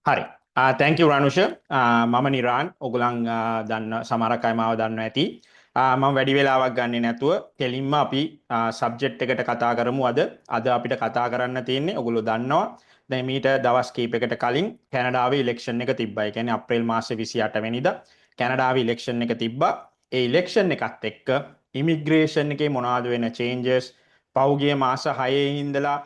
හරි. Thank you Ranusha. මම නිරාන්. ඔගොල්ලන් දන්න සමහරක් අය මාව දන්නවා ඇති. මම වැඩි වෙලාවක් ගන්නෙ නැතුව කෙලින්ම අපි සබ්ජෙක්ට් එකට කතා කරමු අද. අද අපිට කතා කරන්න තියෙන්නේ ඔගොල්ලෝ දන්නවා. දැන් මීට දවස් කීපයකට කලින් කැනඩාවේ ඉලෙක්ෂන් එක තිබ්බා. ඒ කියන්නේ අප්‍රේල් මාසේ 28 වෙනිදා කැනඩාවේ ඉලෙක්ෂන් එක තිබ්බා. ඒ ඉලෙක්ෂන් එකත් එක්ක ඉමිග්‍රේෂන් එකේ මොනවද වෙන චේන්ජස් පහුගිය මාස 6 ඉඳලා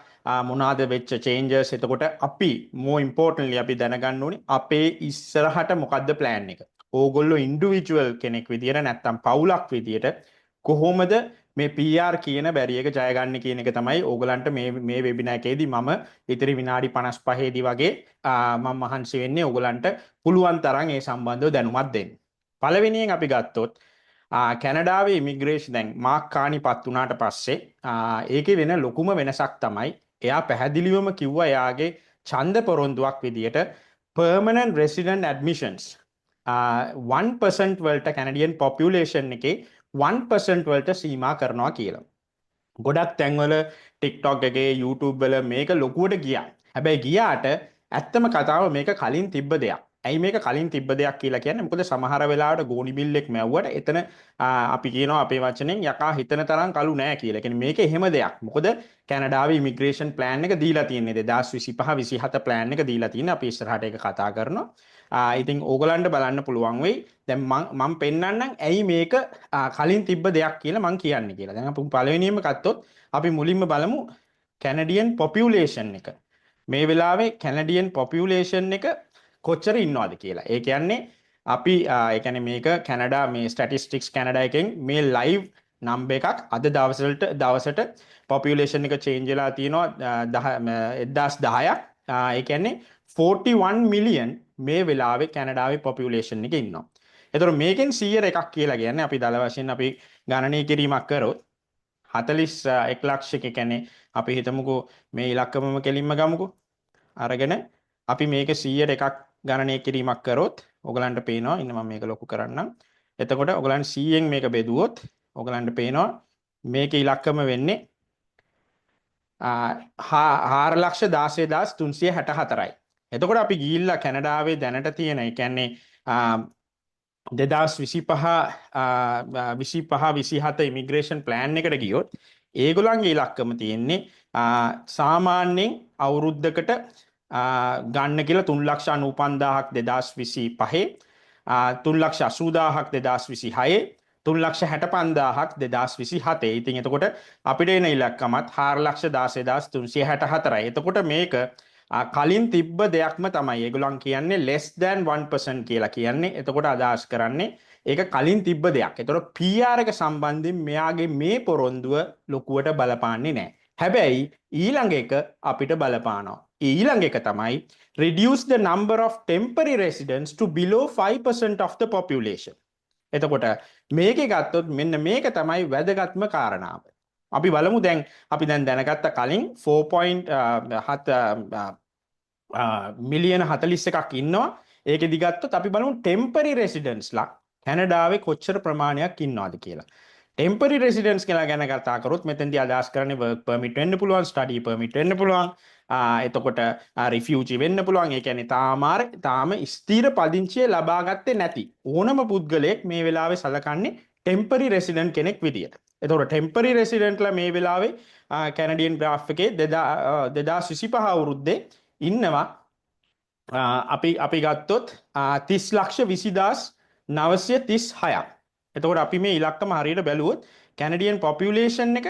මොනාද වෙච්ච චේන්ජස්. එතකොට අපි මෝ ඉම්පෝර්ටන්ලි අපි දැනගන්න ඕනේ අපේ ඉස්සරහට මොකද්ද ප්ලෑන් එක. ඕගොල්ලෝ ඉන්ඩිවිජුවල් කෙනෙක් විදියට නැත්තම් පවුලක් විදියට කොහොමද මේ PR කියන බැරියක ජය ගන්න කියන එක තමයි ඕගලන්ට මේ වෙබිනාර් එකේදී මම ඉතිරි විනාඩි 55 දී වගේ මම මහන්සි වෙන්නේ ඕගලන්ට පුළුවන් තරම් ඒ සම්බන්ධව දැනුමක් දෙන්න. පළවෙනියෙන් අපි ගත්තොත් කැනඩාවේ ඉමිග්‍රේෂන් දැන් මාක් කානිපත් වුණාට පස්සේ ඒකේ වෙන ලොකුම වෙනසක් තමයි එයා පැහැදිලිවම කිව්වා එයාගේ ඡන්ද පොරොන්දුවක් විදියට permanent resident admissions 1% වලට කැනඩියන් පොපියුලේෂන් එකේ 1% වලට සීමා කරනවා කියලා. ගොඩක් තැන්වල TikTok එකේ YouTube වල මේක ලොකුවට ගියා. හැබැයි ගියාට ඇත්තම කතාව මේක කලින් තිබ්බ දෙයක්. ඇයි මේක කලින් තිබ්බ දෙයක් කියලා කියන්නේ? මොකද සමහර වෙලාවට ගෝනි බිල් එක මැව්වට එතන අපි කියනවා අපේ වචනෙන් යකා හිතන තරම් කළු නෑ කියලා. කියන්නේ මේක එහෙම දෙයක්. මොකද කැනඩාවේ ඉමිග්‍රේෂන් ප්ලෑන් එක දීලා තියෙන්නේ 2025 27 ප්ලෑන් එක දීලා තියෙන්නේ. අපි ඉස්සරහට ඒක කතා කරනවා. ඉතින් ඕගලන්ට බලන්න පුළුවන් වෙයි. දැන් මම පෙන්නන්නම් ඇයි මේක කලින් තිබ්බ දෙයක් කියලා මම කියන්නේ කියලා. දැන් අපි පළවෙනියෙන්ම ගත්තොත් අපි මුලින්ම බලමු කැනඩියන් පොපියුලේෂන් එක. මේ වෙලාවේ කැනඩියන් පොපියුලේෂන් එක කොච්චර ඉන්නවද කියලා. ඒ කියන්නේ අපි ඒ කියන්නේ මේක කැනඩා මේ ස්ටැටිස්ටික්ස් කැනඩා එකෙන් මේ ලයිව් නම්බර් එකක් අද දවසට පොපියුලේෂන් එක චේන්ජ් වෙලා තියෙනවා 1010ක්. ඒ කියන්නේ 41 මිලියන් මේ වෙලාවේ කැනඩාවේ පොපියුලේෂන් එකේ ඉන්නවා. එතකොට මේකෙන් 100 එකක් කියලා කියන්නේ අපි දල වශයෙන් අපි ගණනය කිරීමක් කරොත් 41 ලක්ෂයක කියන්නේ අපි හිතමුකෝ මේ ඉලක්කමම කෙලින්ම ගමුකෝ. අරගෙන අපි මේක 100ට එකක් ගණනය කිරීමක් කරොත් ඔයගලන්ට පේනවා ඉන්න මම මේක ලොකු කරන්නම්. එතකොට ඔයගලන්ට 100න් මේක බෙදුවොත් ඔයගලන්ට පේනවා මේකේ ඉලක්කම වෙන්නේ 4,16,364යි. එතකොට අපි ගිහිල්ලා කැනඩාවේ දැනට තියෙන ඒ කියන්නේ 2025 ඉමිග්‍රේෂන් ප්ලෑන් එකට ගියොත් ඒගොල්ලන්ගේ ඉලක්කම තියෙන්නේ සාමාන්‍යයෙන් අවුරුද්දකට ගන්න කියලා 3,95,000ක් 2025 3,80,000ක් 2026 3,65,000ක් 2027. ඉතින් එතකොට අපිට එන ඉලක්කමත් 4,16,364යි. එතකොට මේක කලින් තිබ්බ දෙයක්ම තමයි. ඒගොල්ලන් කියන්නේ less than 1% කියලා කියන්නේ. එතකොට අදහස් කරන්නේ ඒක කලින් තිබ්බ දෙයක්. එතකොට PR එක සම්බන්ධයෙන් මෙයාගේ මේ පොරොන්දුව ලොකුවට බලපාන්නේ නැහැ. හැබැයි ඊළඟ එක අපිට බලපානවා. ඊළඟ එක තමයි reduce the number of temporary residents to below 5% of the population. එතකොට මේකේ ගත්තොත් මෙන්න මේක තමයි වැදගත්ම කාරණාව. අපි බලමු දැන් අපි දැනගත්ත කලින් 4.7 මිලියන 41ක් ඉන්නවා. ඒකෙදි ගත්තොත් අපි බලමු ටෙම්පරරි රෙසිඩන්ස්ලා කැනඩාවේ කොච්චර ප්‍රමාණයක් ඉන්නවද කියලා. ටෙම්පරරි රෙසිඩන්ස් කියලා ගැන කතා කරොත් මෙතෙන්දී අදහස් කරන්නේ වර්ක් පර්මිට් වෙන්න පුළුවන්, ස්ටඩි පර්මිට් වෙන්න පුළුවන්. එතකොට රිෆියුජි වෙන්න පුළුවන්. ඒ කියන්නේ තාම ස්ථිර පදිංචිය ලබා ගත්තේ නැති ඕනම පුද්ගලයෙක් මේ වෙලාවේ සලකන්නේ ටෙම්පරරි රෙසිඩන්ට් කෙනෙක් විදියට. එතකොට ටෙම්පරරි රෙසිඩන්ට්ලා මේ වෙලාවේ කැනඩියන් ග්‍රාෆ් එකේ 2025 අවුරුද්දේ ඉන්නවා. අපි ගත්තොත් 30,20,936ක්. එතකොට අපි මේ ඉලක්කම හරියට බැලුවොත් කැනඩියන් පොපියුලේෂන් එක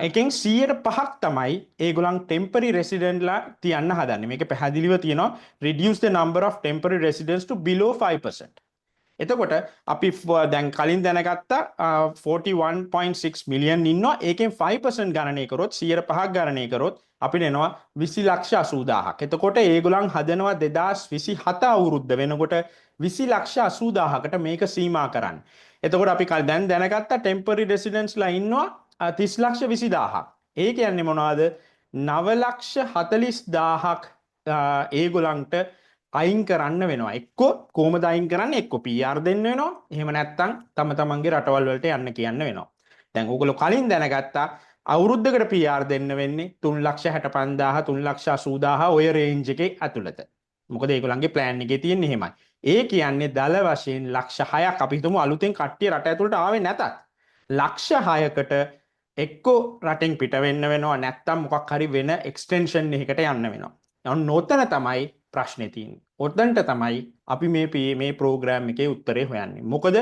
එකෙන් 100%ක් තමයි ඒගොල්ලන් ටෙම්පරරි රෙසිඩන්ට්ලා තියන්න හදන්නේ. මේක පැහැදිලිව තියෙනවා reduce the number of temporary residents to below 5%. එතකොට අපි දැන් කලින් දැනගත්ත 41.6 මිලියන් ඉන්නවා. ඒකෙන් 5% ගණනය කරොත් 105ක් ගණනය කරොත් අපිට එනවා 20,80,000ක්. එතකොට ඒගොල්ලන් හදනවා 2027 අවුරුද්ද වෙනකොට 20,80,000කට මේක සීමා කරන්න. එතකොට අපි දැන් දැනගත්ත ටෙම්පරරි රෙසිඩන්ස්ලා ඉන්නවා 30,20,000ක්. ඒ කියන්නේ මොනවද? 9,40,000ක් ඒගොල්ලන්ට අයින් කරන්න වෙනවා. එක්කෝ කොහොමද අයින් කරන්නේ? එක්කෝ PR දෙන්න වෙනවා. එහෙම නැත්නම් තමන්ගේ රටවල් වලට යන්න කියන්න වෙනවා. දැන් ඕගොල්ලෝ කලින් දැනගත්තා අවුරුද්දකට PR දෙන්න වෙන්නේ 3,65,000 3,80,000 ඔය රේන්ජ් එකේ ඇතුළත. මොකද ඒගොල්ලන්ගේ ප්ලෑන් එකේ තියෙන්නේ එහෙමයි. ඒ කියන්නේ දල වශයෙන් ලක්ෂ 6ක් අපි හිතමු අලුතෙන් කට්ටිය රට ඇතුළට ආවේ නැතත් ලක්ෂ 6කට එක්කෝ රටෙන් පිට වෙන්න වෙනවා නැත්තම් මොකක් හරි වෙන එක්ස්ටෙන්ෂන් එකකට යන්න වෙනවා. ඔතන තමයි ප්‍රශ්නේ තියෙන්නේ. ඔතනට තමයි අපි මේ ප්‍රෝග්‍රෑම් එකේ උත්තරේ හොයන්නේ. මොකද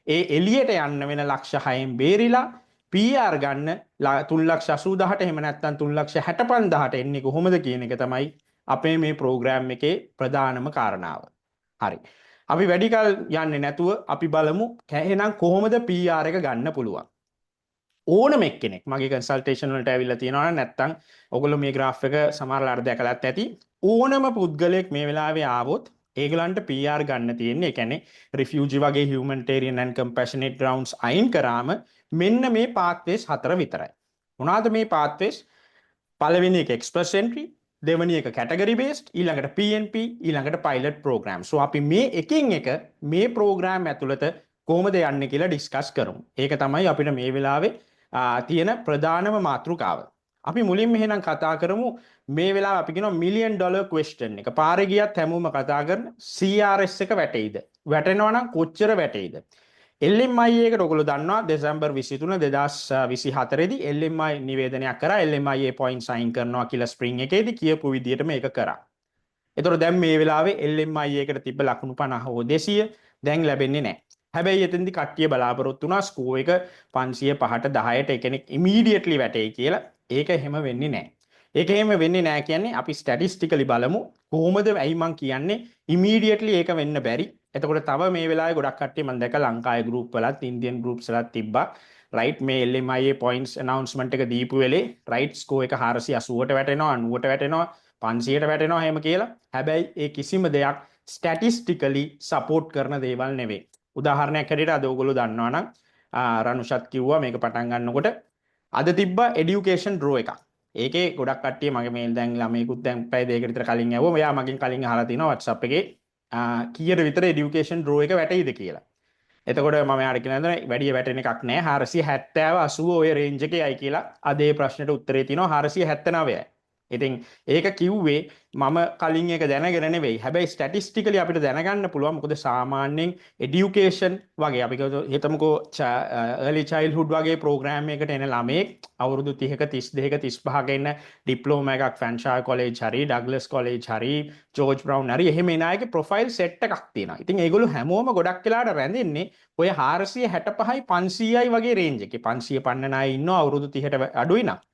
ඒ එළියට යන්න වෙන ලක්ෂ 6න් බේරිලා PR ගන්න 3,80,000ට එහෙම නැත්නම් 3,65,000ට එන්නේ කොහොමද කියන එක තමයි අපේ මේ ප්‍රෝග්‍රෑම් එකේ ප්‍රධානම කාරණාව. හරි. අපි වැඩි කල යන්නේ නැතුව අපි බලමු එහෙනම් කොහොමද PR එක ගන්න පුළුවන්. ඕනම එක්කෙනෙක් මගේ කන්සල්ටේෂන් වලට ඇවිල්ලා තියෙනවා නැත්නම් ඔයගොල්ලෝ මේ graph එක සමහරලාට දැකලාත් ඇති. ඕනම පුද්ගලයෙක් මේ වෙලාවේ ආවොත් ඒගොල්ලන්ට PR ගන්න තියෙන්නේ. ඒ කියන්නේ refugee වගේ humanitarian and compassionate grounds අයින් කරාම මෙන්න මේ pathways 4 විතරයි. මොනවාද මේ pathways? පළවෙනි එක express entry, දෙවෙනි එක category based, ඊළඟට PNP, ඊළඟට pilot program. So අපි මේ එකින් එක මේ program ඇතුළත කොහොමද යන්නේ කියලා ඩිස්කස් කරමු. ඒක තමයි අපිට මේ වෙලාවේ තියෙන ප්‍රධානම මාතෘකාව. අපි මුලින්ම එහෙනම් කතා කරමු මේ වෙලාව අපි කියනවා $1 million question එක. පාරේ ගියත් හැමෝම කතා කරන CRS එක වැටෙයිද? වැටෙනවා නම් කොච්චර වැටෙයිද? LMI එකට ඔයගොල්ලෝ දන්නවා දෙසැම්බර් 23 2024 දී LMI නිවේදනයක් කරා LMI points sign කරනවා කියලා ස්ප්‍රින්ග් එකේදී කියපු විදිහට මේක කරා. ඒතකොට දැන් මේ වෙලාවේ LMI එකට තිබ්බ ලකුණු 50 හෝ 200 දැන් ලැබෙන්නේ නැහැ. හැබැයි එතෙන්දි කට්ටිය බලාපොරොත්තු වුණා ස්කෝර් එක 505ට 10ට කෙනෙක් ඉමීඩියට්ලි වැටෙයි කියලා. ඒක එහෙම වෙන්නේ නැහැ. ඒක එහෙම වෙන්නේ නැහැ කියන්නේ අපි ස්ටැටිස්ටිකලි බලමු කොහොමද ඇයි මං කියන්නේ ඉමීඩියට්ලි ඒක වෙන්න බැරි. එතකොට තව මේ වෙලාවේ ගොඩක් කට්ටිය මම දැක්ක ලංකාවේ ගෲප් වලත් ඉන්දියන් ගෲප්ස් වලත් තිබ්බා. රයිට් මේ LMIA points announcement එක දීපු වෙලේ රයිට් ස්කෝර් එක 480ට වැටෙනවා 90ට වැටෙනවා 500ට වැටෙනවා එහෙම කියලා. හැබැයි ඒ කිසිම දෙයක් ස්ටැටිස්ටිකලි සපෝට් කරන දේවල් නෙවෙයි. උදාහරණයක් හැටියට අද ඔයගොල්ලෝ දන්නවා නම් රනුෂත් කිව්වා මේක පටන් ගන්නකොට අද තිබ්බා এডুকেෂන් ඩ්‍රෝ එකක්. ඒකේ ගොඩක් කට්ටිය මගේ මේල් දැන් ළමයිකුත් දැන් පැය දෙකකට විතර කලින් ඇහුවා. එයා මගෙන් කලින් අහලා තිනවා WhatsApp එකේ කීයට විතර এডুকেෂන් ඩ්‍රෝ එක වැටෙයිද කියලා. එතකොට මම යාට කියනවා වැඩි වැටෙන එකක් නෑ 470 80 ඔය රේන්ජ් එකේයි කියලා. අද ඒ ප්‍රශ්නෙට උත්තරේ තියෙනවා 479යි. ඉතින් ඒක කිව්වේ මම කලින් එක දැනගෙන නෙවෙයි. හැබැයි ස්ටැටිස්ටිකලි අපිට දැනගන්න පුළුවන් මොකද සාමාන්‍යයෙන් এডুকেෂන් වගේ අපි හිතමුකෝ early childhood වගේ ප්‍රෝග්‍රෑම් එකකට එන ළමයෙක් අවුරුදු 30ක 32ක 35ක ඉන්න ඩිප්ලෝමා එකක් ෆැන්ෂායර් කොලෙජ් හරි ඩග්ලස් කොලෙජ් හරි ජෝර්ජ් බ්‍රවුන් හරි එහෙම එන අයගේ ප්‍රොෆයිල් සෙට් එකක් තියෙනවා. ඉතින් ඒගොල්ලෝ හැමෝම ගොඩක් වෙලාට රැඳෙන්නේ ඔය 465යි 500යි වගේ රේන්ජ් එකේ. 500 පන්නන අය ඉන්නවා අවුරුදු 30ට අඩුයි නම්.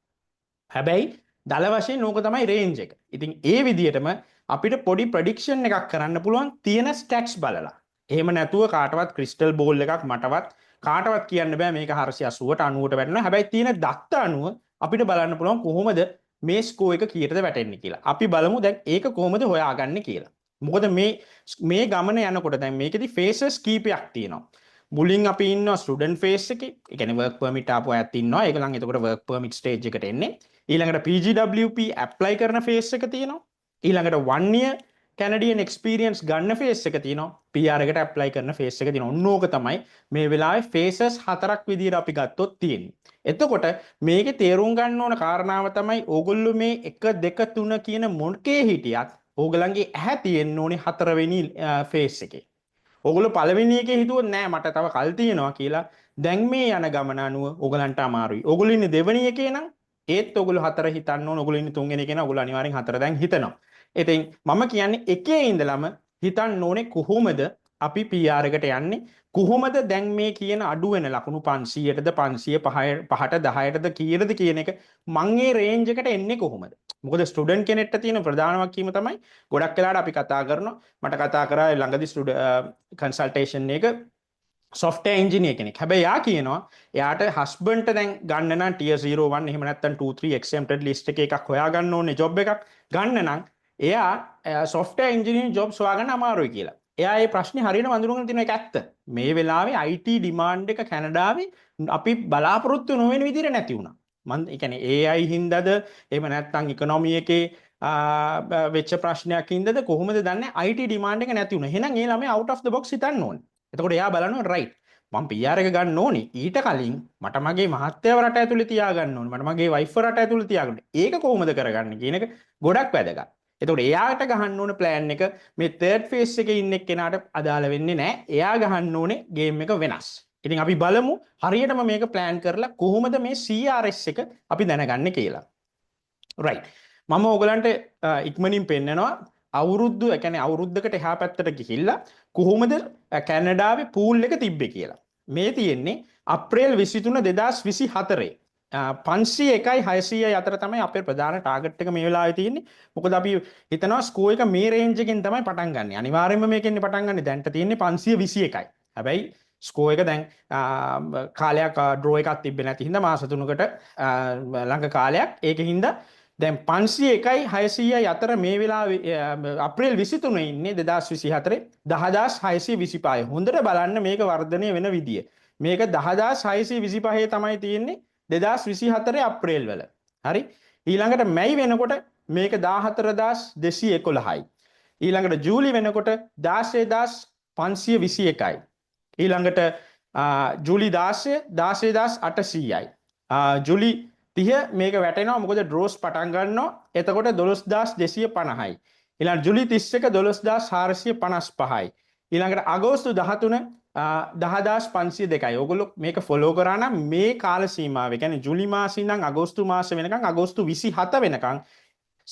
හැබැයි දල වශයෙන් ඕක තමයි රේන්ජ් එක. ඉතින් ඒ විදිහටම අපිට පොඩි ප්‍රෙඩික්ෂන් එකක් කරන්න පුළුවන් තියෙන ස්ටැට්ස් බලලා. එහෙම නැතුව කාටවත් ක්‍රිස්ටල් බෝල් එකක් මටවත් කාටවත් කියන්න බෑ මේක 480ට 90ට වැටෙනවා. හැබැයි තියෙන දත්ත අනුව අපිට බලන්න පුළුවන් කොහොමද මේ ස්කෝර් එක කීයටද වැටෙන්නේ කියලා. අපි බලමු දැන් ඒක කොහොමද හොයාගන්නේ කියලා. මොකද මේ ගමන යනකොට දැන් මේකෙදි ෆේසස් කීපයක් තියෙනවා. මුලින් අපි ඉන්නවා ස්ටුඩන්ට් ෆේස් එකේ. ඒ කියන්නේ වර්ක් පර්මිට් ආපු අයත් ඉන්නවා. ඒගොල්ලන් එතකොට වර්ක් පර්මිට් ස්ටේජ් එකට එන්නේ. ඊළඟට PGWP ඇප්ලයි කරන ෆේස් එක තියෙනවා. ඊළඟට 1 year කැනඩියන් එක්ස්පීරියන්ස් ගන්න ෆේස් එක තියෙනවා. PR එකට ඇප්ලයි කරන ෆේස් එක තියෙනවා. ඔන්න ඕක තමයි මේ වෙලාවේ ෆේසස් 4ක් විදිහට අපි ගත්තොත් තියෙන්නේ. එතකොට මේකේ තේරුම් ගන්න ඕන කාරණාව තමයි ඕගොල්ලෝ මේ 1 2 3 කියන මොකේ හිටියත් ඕගලන්ගේ ඇහැ තියෙන්න ඕනේ 4 වෙනි ෆේස් එකේ. ඔගොල්ලෝ පළවෙනි එකේ හිතුවොත් නෑ මට තව කල් තියෙනවා කියලා දැන් මේ යන ගමන අනුව ඔයගලන්ට අමාරුයි. ඔයගොල්ලෝ ඉන්නේ දෙවෙනි එකේ නම් ඒත් ඔයගොල්ලෝ 4 හිතන්න ඕන. ඔයගොල්ලෝ ඉන්නේ තුන්වෙනි එකේ නම් ඔයගොල්ලෝ අනිවාර්යෙන් 4 දැන් හිතනවා. ඉතින් මම කියන්නේ එකේ ඉඳලම හිතන්න ඕනේ කොහොමද අපි PR එකට යන්නේ කොහොමද දැන් මේ කියන අඩු වෙන ලකුණු 500ටද 505ට 10ටද කීයටද කියන එක මං ඒ රේන්ජ් එකට එන්නේ කොහොමද? මොකද ස්ටුඩන්ට් කෙනෙක්ට තියෙන ප්‍රධාන වගකීම තමයි ගොඩක් වෙලාවට අපි කතා කරනවා මට කතා කරා ළඟදී කන්සල්ටේෂන් එක software engineer කෙනෙක්. හැබැයි යා කියනවා එයාට husbandට දැන් ගන්න නම් tier 01 එහෙම නැත්නම් 2 3 exempted list එකේ එකක් හොයා ගන්න ඕනේ job එකක් ගන්න නම් එයා software engineering jobs හොයාගන්න අමාරුයි කියලා. එයා මේ ප්‍රශ්නේ හරියට වඳුරගෙන තියෙන එක ඇත්ත. මේ වෙලාවේ IT demand එක කැනඩාවේ අපි බලාපොරොත්තු නොවන විදිහට නැති වුණා. මම ඒ කියන්නේ AI හින්දාද එහෙම නැත්නම් ඉකොනොමි එකේ වෙච්ච ප්‍රශ්නයක් හින්දාද කොහොමද දන්නේ IT demand එක නැති වුණා. එහෙනම් ඒ ළමයා out of the box හිතන්න ඕනේ. එතකොට එයා බලනවා right මම PR එක ගන්න ඕනේ ඊට කලින් මට මගේ මහත්තයව රට ඇතුලේ තියාගන්න ඕනේ මට මගේ වයිෆ් රට ඇතුලේ තියාගන්න. ඒක කොහොමද කරගන්නේ කියන එක ගොඩක් වැදගත්. එතකොට එයාට ගහන්න ඕන ප්ලෑන් එක මේ තර්ඩ් ෆේස් එකේ ඉන්න එක්කෙනාට අදාළ වෙන්නේ නැහැ. එයා ගහන්න ඕනේ ගේම් එක වෙනස්. ඉතින් අපි බලමු හරියටම මේක ප්ලෑන් කරලා කොහොමද මේ CRS එක අපි දැනගන්නේ කියලා. right. මම ඔයගලන්ට ඉක්මනින් පෙන්නනවා අවුරුද්ද ඒ කියන්නේ අවුරුද්දකට එහා පැත්තට ගිහිල්ලා කොහොමද කැනඩාවේ පූල් එක තිබ්බේ කියලා. මේ තියෙන්නේ අප්‍රේල් 23 2024 501යි 600යි අතර තමයි අපේ ප්‍රධාන ටාගට් එක මේ වෙලාවේ තියෙන්නේ. මොකද අපි හිතනවා ස්කෝ එක මේ රේන්ජ් එකෙන් තමයි පටන් ගන්න. අනිවාර්යයෙන්ම මේකෙන් පටන් ගන්න. දැන්ට තියෙන්නේ 521යි. හැබැයි ස්කෝ එක දැන් කාලයක් ඩ්‍රෝ එකක් තිබ්බේ නැති හින්දා මාස 3කට ළඟ කාලයක් ඒකෙන් හින්දා දැන් 501යි 600යි අතර මේ වෙලාවේ අප්‍රේල් 23 ඉන්නේ 2024 10625. හොඳට බලන්න මේක වර්ධනය වෙන විදිය. මේක 10625 තමයි තියෙන්නේ 2024 අප්‍රේල් වල. හරි. ඊළඟට මැයි වෙනකොට මේක 14211යි. ඊළඟට ජූලි වෙනකොට 16521යි. ඊළඟට ජූලි 16 16800යි. ජූලි 30 මේක වැටෙනවා මොකද ඩ්‍රෝස් පටන් ගන්නවා. එතකොට 12250යි. ඊළඟ ජූලි 31 12455යි. ඊළඟට අගෝස්තු 13 10502යි. ඔයගොල්ලෝ මේක ෆලෝ කරා නම් මේ කාල සීමාව, ඒ කියන්නේ ජූලි මාසේ ඉඳන් අගෝස්තු මාස වෙනකන් අගෝස්තු 27 වෙනකන්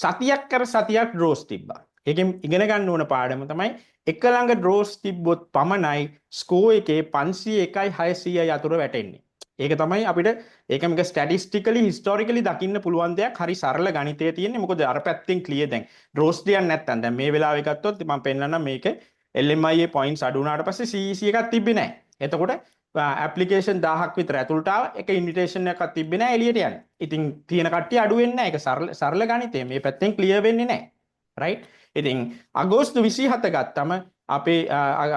සතියක් කර සතියක් ඩ්‍රෝස් තිබ්බා. ඒකෙන් ඉගෙන ගන්න ඕන පාඩම තමයි එක ළඟ ඩ්‍රෝස් තිබ්බොත් පමණයි ස්කෝ එකේ 501යි 600යි අතර වැටෙන්නේ. ඒක තමයි අපිට ඒක මේක ස්ටැටිස්ටිකලි හිස්ටොරිකලි දකින්න පුළුවන් දෙයක්. හරි සරල ගණිතය තියෙන්නේ. මොකද අර පැත්තෙන් ක්ලියර් දැන් ඩ්‍රෝස් තියන්නේ නැත්තම් දැන් මේ වෙලාවේ ගත්තොත් මම පෙන්නන්නම් මේක LMIA points අඩු වුණාට පස්සේ CEC එකක් තිබ්බේ නැහැ. එතකොට ඇප්ලිකේෂන් 1000ක් විතර ඇතුළට ආව එක ඉන්විටේෂන් එකක් තිබ්බේ නැහැ එළියට යන්න. ඉතින් තියෙන කට්ටිය අඩු වෙන්නේ නැහැ. ඒක සරල ගණිතය. මේ පැත්තෙන් ක්ලියර් වෙන්නේ නැහැ. right. ඉතින් අගෝස්තු 27 ගත්තම අපේ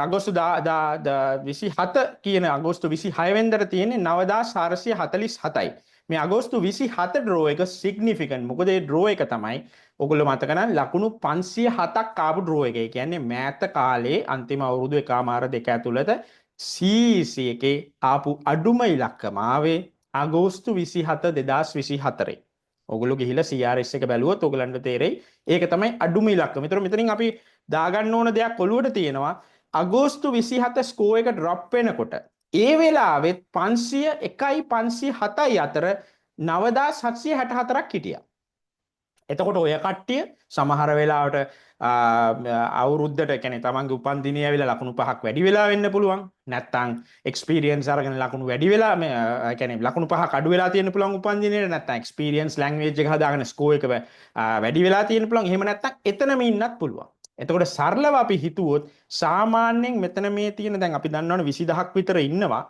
අගෝස්තු 27 කියන අගෝස්තු 26 වෙනිදාට තියෙන්නේ 9447යි. මේ අගෝස්තු 27 ඩ්‍රෝ එක සිග්නිෆිකන්ට්. මොකද මේ ඩ්‍රෝ එක තමයි ඔයගොල්ලෝ මතක නම් ලකුණු 507ක් ආපු ඩ්‍රෝ එක. ඒ කියන්නේ මෑත කාලේ අන්තිම අවුරුදු එකමාර දෙක ඇතුළත CEC එකේ ආපු අඩුම ඉලක්කම ආවේ අගෝස්තු 27 2024. ඔගොල්ලෝ ගිහිලා CRS එක බැලුවොත් ඔයගලන්ට තේරෙයි ඒක තමයි අඩුම ඉලක්කම. මෙතනින් අපි දාගන්න ඕන දෙයක් ඔළුවට තියෙනවා. අගෝස්තු 27 ස්කෝ එක ඩ්‍රොප් වෙනකොට ඒ වෙලාවෙත් 501යි 507යි අතර 9764ක් හිටියා. එතකොට ඔය කට්ටිය සමහර වෙලාවට අවුරුද්දට කියන්නේ තමන්ගේ උපන්දිනය ඇවිල්ලා ලකුණු 5ක් වැඩි වෙලා වෙන්න පුළුවන්. නැත්නම් එක්ස්පීරියන්ස් අරගෙන ලකුණු වැඩි වෙලා මේ කියන්නේ ලකුණු 5ක් අඩු වෙලා තියෙන්න පුළුවන් උපන්දිනේට. නැත්නම් එක්ස්පීරියන්ස් ලැන්ග්වේජ් එක හදාගෙන ස්කෝ එක වැඩි වෙලා තියෙන්න පුළුවන්. එහෙම නැත්නම් එතනම ඉන්නත් පුළුවන්. එතකොට සරලව අපි හිතුවොත් සාමාන්‍යයෙන් මෙතන මේ තියෙන දැන් අපි දන්නවනේ 20000ක් විතර ඉන්නවා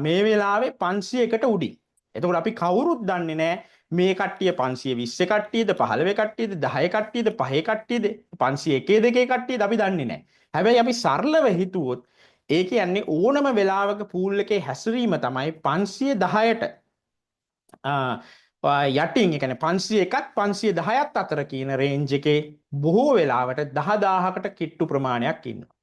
මේ වෙලාවේ 500කට උඩින්. එතකොට අපි කවුරුත් දන්නේ නැහැ මේ කට්ටිය 520 කට්ටියද 15 කට්ටියද 10 කට්ටියද 5 කට්ටියද 501 2 කට්ටියද අපි දන්නේ නැහැ. හැබැයි අපි සරලව හිතුවොත් ඒ කියන්නේ ඕනම වෙලාවක පූල් එකේ හැසිරීම තමයි 510ට යටින් ඒ කියන්නේ 501ත් 510ත් අතර කියන රේන්ජ් එකේ බොහෝ වෙලාවට 10000කට කිට්ටු ප්‍රමාණයක් ඉන්නවා.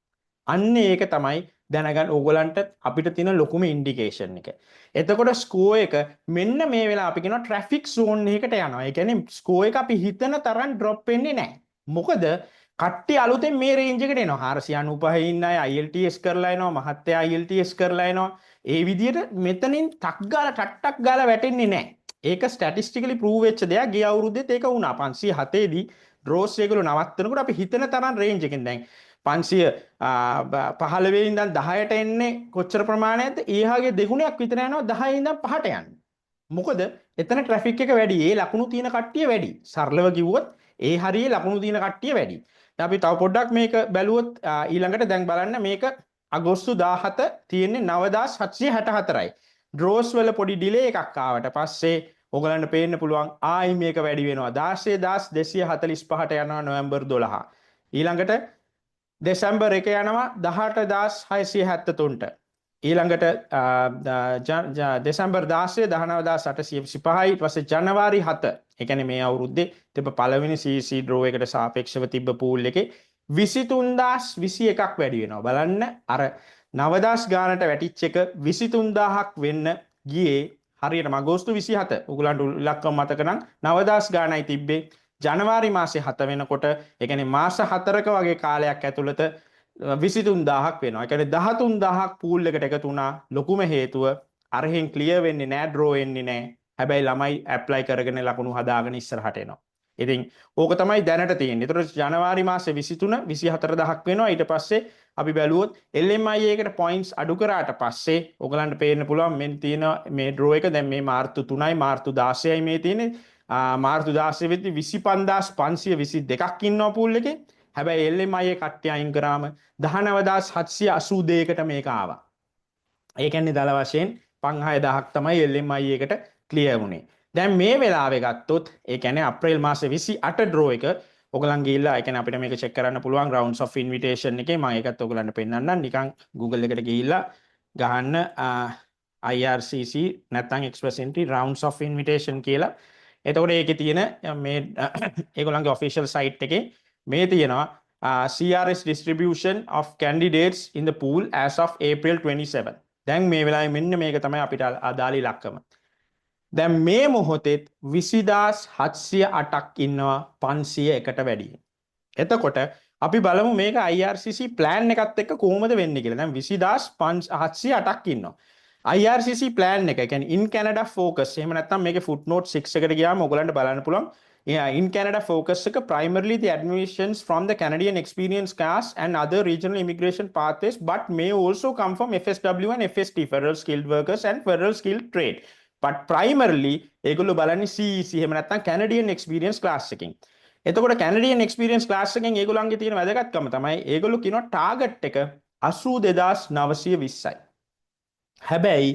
අන්න ඒක තමයි දැනගන්න ඕගලන්ට අපිට තියෙන ලොකුම ඉන්ඩිකේෂන් එක. එතකොට ස්කෝ එක මෙන්න මේ වෙලාව අපි කියනවා ට්‍රැෆික් සෝන් එකකට යනවා. ඒ කියන්නේ ස්කෝ එක අපි හිතන තරම් ඩ්‍රොප් වෙන්නේ නැහැ. මොකද කට්ටිය අලුතෙන් මේ රේන්ජ් එකට එනවා. 495 ඉන්න අය IELTS කරලා එනවා, මහත්තයා IELTS කරලා එනවා. ඒ විදිහට මෙතනින් ටක් ගාලා ටක් ගාලා වැටෙන්නේ නැහැ. ඒක ස්ටැටිස්ටිකලි ප්‍රූව් වෙච්ච දෙයක්. ගිය අවුරුද්දේත් ඒක වුණා. 507 දී ඩ්‍රෝස් එකවල නවත්තනකොට අපි හිතන තරම් රේන්ජ් එකෙන් දැන් 515 ඉඳන් 10ට එන්නේ කොච්චර ප්‍රමාණයක්ද? ඊහාගේ දෙගුණයක් විතර යනවා 10 ඉඳන් 5ට යන්න. මොකද එතන ට්‍රැෆික් එක වැඩි. ඒ ලකුණු තියෙන කට්ටිය වැඩි. සරලව කිව්වොත් ඒ හරියේ ලකුණු තියෙන කට්ටිය වැඩි. දැන් අපි තව පොඩ්ඩක් මේක බැලුවොත් ඊළඟට දැන් බලන්න මේක අගෝස්තු 17 තියෙන්නේ 9764යි. ඩ්‍රෝස් වල පොඩි ඩිලේ එකක් ආවට පස්සේ ඔයගලන්ට පේන්න පුළුවන් ආයි මේක වැඩි වෙනවා. 16245ට යනවා නොවැම්බර් 12. ඊළඟට දෙසැම්බර් 1 යනවා 18673ට. ඊළඟට දෙසැම්බර් 16 19825යි. ඊට පස්සේ ජනවාරි 7 ඒ කියන්නේ මේ අවුරුද්දේ තිබ්බ පළවෙනි CC ඩ්‍රෝ එකට සාපේක්ෂව තිබ්බ පූල් එකේ 23021ක් වැඩි වෙනවා. බලන්න අර 9000 ගානට වැටිච්ච එක 23000ක් වෙන්න ගියේ හරියටම අගෝස්තු 27. උගලන්ට ඉලක්කම මතක නම් 9000 ගානයි තිබ්බේ. ජනවාරි මාසේ 7 වෙනකොට ඒ කියන්නේ මාස 4ක වගේ කාලයක් ඇතුළත 23000ක් වෙනවා. ඒ කියන්නේ 13000ක් පූල් එකට එකතු වුණා. ලොකුම හේතුව අරහෙන් ක්ලියර් වෙන්නේ නැහැ, ඩ්‍රෝ වෙන්නේ නැහැ. හැබැයි ළමයි ඇප්ලයි කරගෙන ලකුණු හදාගෙන ඉස්සරහට එනවා. ඉතින් ඕක තමයි දැනට තියෙන්නේ. ඒතර ජනවාරි මාසේ 23 24000ක් වෙනවා. ඊට පස්සේ අපි බැලුවොත් LMI එකට පොයින්ට්ස් අඩු කරාට පස්සේ ඔයගලන්ට පේන්න පුළුවන් මෙන්න තියෙන මේ ඩ්‍රෝ එක දැන් මේ මාර්තු 3යි මාර්තු 16යි මේ තියෙන්නේ. මාර්තු 16 වෙද්දි 25522ක් ඉන්නවා පූල් එකේ. හැබැයි LMI එක කට්ටිය අයින් කරාම 19782කට මේක ආවා. ඒ කියන්නේ දල වශයෙන් 56000ක් තමයි LMI එකට ක්ලියර් වුණේ. දැන් මේ වෙලාවේ ගත්තොත් ඒ කියන්නේ අප්‍රේල් මාසේ 28 ඩ්‍රෝ එක ඔයගලන් ගිහිල්ලා ඒ කියන්නේ අපිට මේක චෙක් කරන්න පුළුවන් rounds of invitation එකේ මම ඒකත් ඔයගලන්ට පෙන්නන්නම්. නිකන් Google එකට ගිහිල්ලා ගහන්න IRCC නැත්නම් Express Entry rounds of invitation කියලා. එතකොට ඒකේ තියෙන මේ ඒගොල්ලන්ගේ official site එකේ මේ තියෙනවා CRS distribution of candidates in the pool as of April 27. දැන් මේ වෙලාවේ මෙන්න මේක තමයි අපිට අදාළ ඉලක්කම. දැන් මේ මොහොතේ 20708ක් ඉන්නවා 501ට වැඩිය. එතකොට අපි බලමු මේක IRCC plan එකත් එක්ක කොහොමද වෙන්නේ කියලා. දැන් 20708ක් ඉන්නවා. IRCC plan එක කියන්නේ in Canada focus. එහෙම නැත්නම් මේකේ footnote 6 එකට ගියාම ඔයගලන්ට බලන්න පුළුවන්. In Canada focus එක primarily the admissions from the Canadian experience caste and other regional immigration pathways but may also come from FSW and FST, federal skilled workers and federal skilled trade. but primarily ඒගොල්ලෝ බලන්නේ CEC එහෙම නැත්නම් Canadian experience class එකකින්. එතකොට Canadian experience class එකෙන් ඒගොල්ලන්ගේ තියෙන වැදගත්කම තමයි ඒගොල්ලෝ කියනවා target එක 82920යි. හැබැයි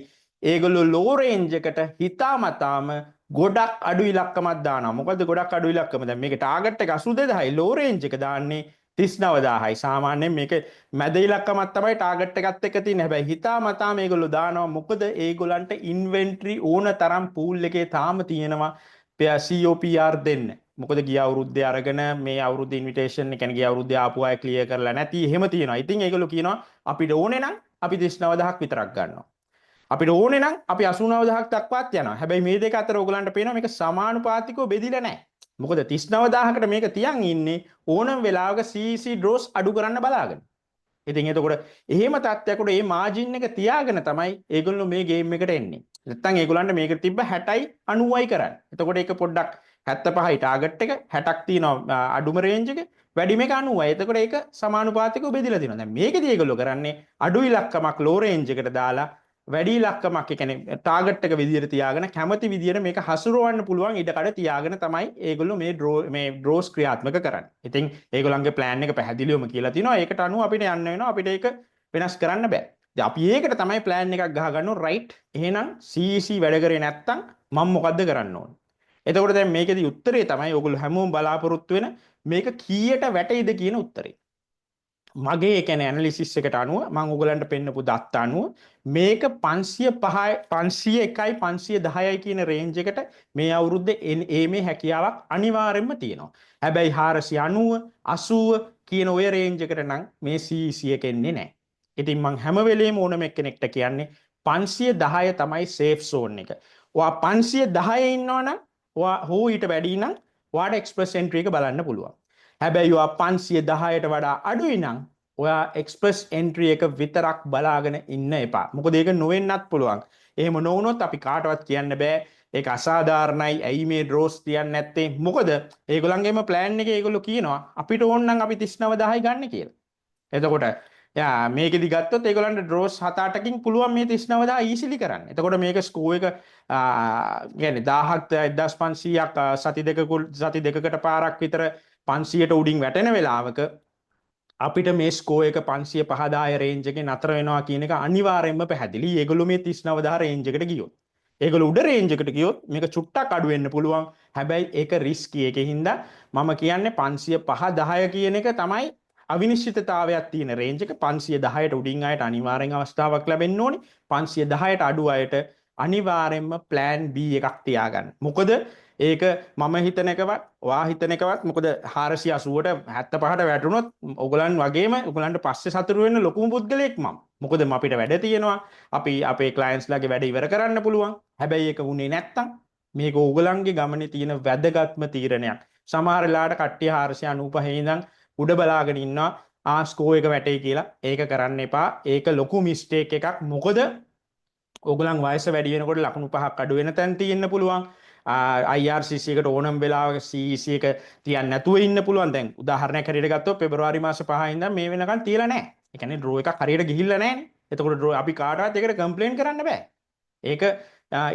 ඒගොල්ලෝ low range එකට හිතාමතාම ගොඩක් අඩු ඉලක්කමක් දානවා. මොකද ගොඩක් අඩු ඉලක්කම දැන් මේකේ ටාගට් එක 82000යි low range එක දාන්නේ 39000යි. සාමාන්‍යයෙන් මේක මැද ඉලක්කමක් තමයි ටාගට් එකත් එක්ක තියෙන්නේ. හැබැයි හිතාමතා මේගොල්ලෝ දානවා. මොකද ඒගොල්ලන්ට ඉන්වෙන්ටරි ඕන තරම් පූල් එකේ තාම තියෙනවා COPR දෙන්න. මොකද ගිය අවුරුද්දේ අරගෙන මේ අවුරුද්දේ ඉන්විටේෂන් එක ගිය අවුරුද්දේ ආපු අය ක්ලියර් කරලා නැති එහෙම තියෙනවා. ඉතින් ඒගොල්ලෝ කියනවා අපිට ඕනේ නම් අපි 39000ක් විතරක් ගන්නවා. අපිට ඕනේ නම් අපි 89000ක් දක්වාත් යනවා. හැබැයි මේ දෙක අතර ඕගලන්ට පේනවා මේක සමානුපාතිකව බෙදිලා නැහැ. මොකද 39000කට මේක තියන් ඉන්නේ ඕනම වෙලාවක CEC draws අඩු කරන්න බලාගෙන. ඉතින් එතකොට එහෙම තත්ත්වයකට මේ මාජින් එක තියාගෙන තමයි ඒගොල්ලෝ මේ ගේම් එකට එන්නේ. නැත්තම් ඒගොල්ලන්ට මේක තිබ්බ 60යි 90යි කරන්න. එතකොට ඒක පොඩ්ඩක් 75යි ටාගට් එක 60ක් තියෙනවා අඩුම රේන්ජ් එක වැඩිම එක 90යි. එතකොට ඒක සමානුපාතිකව බෙදිලා තියෙනවා. දැන් මේකදී ඒගොල්ලෝ කරන්නේ අඩු ඉලක්කමක් ලෝ රේන්ජ් එකට දාලා වැඩි ඉලක්කමක් ඒ කියන්නේ ටාගට් එක විදියට තියාගෙන කැමති විදියට මේක හසුරවන්න පුළුවන් ඉඩකඩ තියාගෙන තමයි ඒගොල්ලෝ මේ ඩ්‍රෝස් ක්‍රියාත්මක කරන්නේ. ඉතින් ඒගොල්ලන්ගේ plan එක පැහැදිලිවම කියලා තිනවා. ඒකට අනුව අපිට යන්න වෙනවා. අපිට ඒක වෙනස් කරන්න බෑ. ඉතින් අපි ඒකට තමයි plan එකක් ගහගන්න ඕන. right. එහෙනම් CEC වැඩ කරේ නැත්තම් මම මොකද්ද කරන්න ඕන? එතකොට දැන් මේකේදී උත්තරේ තමයි ඔයගොල්ලෝ හැමෝම බලාපොරොත්තු වෙන මේක කීයට වැටෙයිද කියන උත්තරේ. මගේ ඒ කියන්නේ ඇනලිසිස් එකට අනුව මම ඔයගලන්ට පෙන්නපු දත්ත අනුව මේක 505යි 501යි 510යි කියන රේන්ජ් එකට මේ අවුරුද්දේ මේ හැකියාවක් අනිවාර්යෙන්ම තියෙනවා. හැබැයි 490 80 කියන ඔය රේන්ජ් එකට නම් මේ CEC එක එන්නේ නැහැ. ඉතින් මම හැම වෙලේම ඕනම එක්කෙනෙක්ට කියන්නේ 510 තමයි සේෆ් සෝන් එක. ඔයා 510 ඉන්නවනම් ඔයා හෝ ඊට වැඩි නම් ඔයාට එක්ස්ප්‍රස් එන්ට්‍රි එක බලන්න පුළුවන්. හැබැයි ඔයා 510ට වඩා අඩුයි නම් ඔයා එක්ස්ප්‍රස් එන්ට්‍රි එක විතරක් බලාගෙන ඉන්න එපා. මොකද ඒක නොවෙන්නත් පුළුවන්. එහෙම නොවුනොත් අපි කාටවත් කියන්න බෑ ඒක අසාධාරණයි. ඇයි මේ ඩ්‍රෝස් තියන්නේ නැත්තේ? මොකද ඒගොල්ලන්ගේම ප්ලෑන් එකේ ඒගොල්ලෝ කියනවා අපිට ඕන නම් අපි 39000යි ගන්න කියලා. එතකොට යා මේකෙදි ගත්තොත් ඒගොල්ලන්ට ඩ්‍රෝස් 7-8කින් පුළුවන් මේ 39000 ඊසිලි කරන්න. එතකොට මේක ස්කෝ එක කියන්නේ 1000ක් 1500ක් සති දෙකකට පාරක් විතර 500ට උඩින් වැටෙන වෙලාවක අපිට මේ ස්කෝ එක 505 රේන්ජ් එකේ නතර වෙනවා කියන එක අනිවාර්යයෙන්ම පැහැදිලි. ඒගොල්ලෝ මේ 39000 රේන්ජ් එකට ගියොත්. ඒගොල්ලෝ උඩ රේන්ජ් එකට ගියොත් මේක චුට්ටක් අඩු වෙන්න පුළුවන්. හැබැයි ඒක රිස්කි එකේ හින්දා මම කියන්නේ 505 10 කියන එක තමයි අවිනිශ්චිතතාවයක් තියෙන රේන්ජ් එක. 510ට උඩින් අයට අනිවාර්යෙන් අවස්ථාවක් ලැබෙන්න ඕනේ. 510ට අඩු අයට අනිවාර්යෙන්ම plan B එකක් තියාගන්න. මොකද ඒක මම හිතන එකවත් ඔයා හිතන එකවත් මොකද 480ට 75ට වැටුනොත් ඔයගලන් වගේම ඔයගලන්ට පස්සේ සතුරු වෙන්න ලොකුම පුද්ගලයෙක් මම. මොකද අපිට වැඩ තියෙනවා. අපි අපේ ක්ලයන්ට්ස් ලාගේ වැඩ ඉවර කරන්න පුළුවන්. හැබැයි ඒක වුණේ නැත්තම් මේක ඔයගලන්ගේ ගමනේ තියෙන වැදගත්ම තීරණයක්. සමහර වෙලාවට කට්ටිය 495 ඉඳන් උඩ බලාගෙන ඉන්නවා ස්කෝ එක වැටේ කියලා. ඒක කරන්න එපා. ඒක ලොකු මිස්ටේක් එකක්. මොකද ඕගලන් වයස වැඩි වෙනකොට ලකුණු 5ක් අඩු වෙන තැන් තියෙන්න පුළුවන්. IRCC එකට ඕනම වෙලාවක CEC එක තියන්න නැතුව ඉන්න පුළුවන්. දැන් උදාහරණයක් හැටියට ගත්තොත් පෙබරවාරි මාස 5 ඉඳන් මේ වෙනකන් තියලා නැහැ. ඒ කියන්නේ ඩ්‍රෝ එකක් හරියට ගිහිල්ලා නැහැනේ. එතකොට ඩ්‍රෝ අපි කාටවත් ඒකට කම්ප්ලේන් කරන්න බෑ. ඒක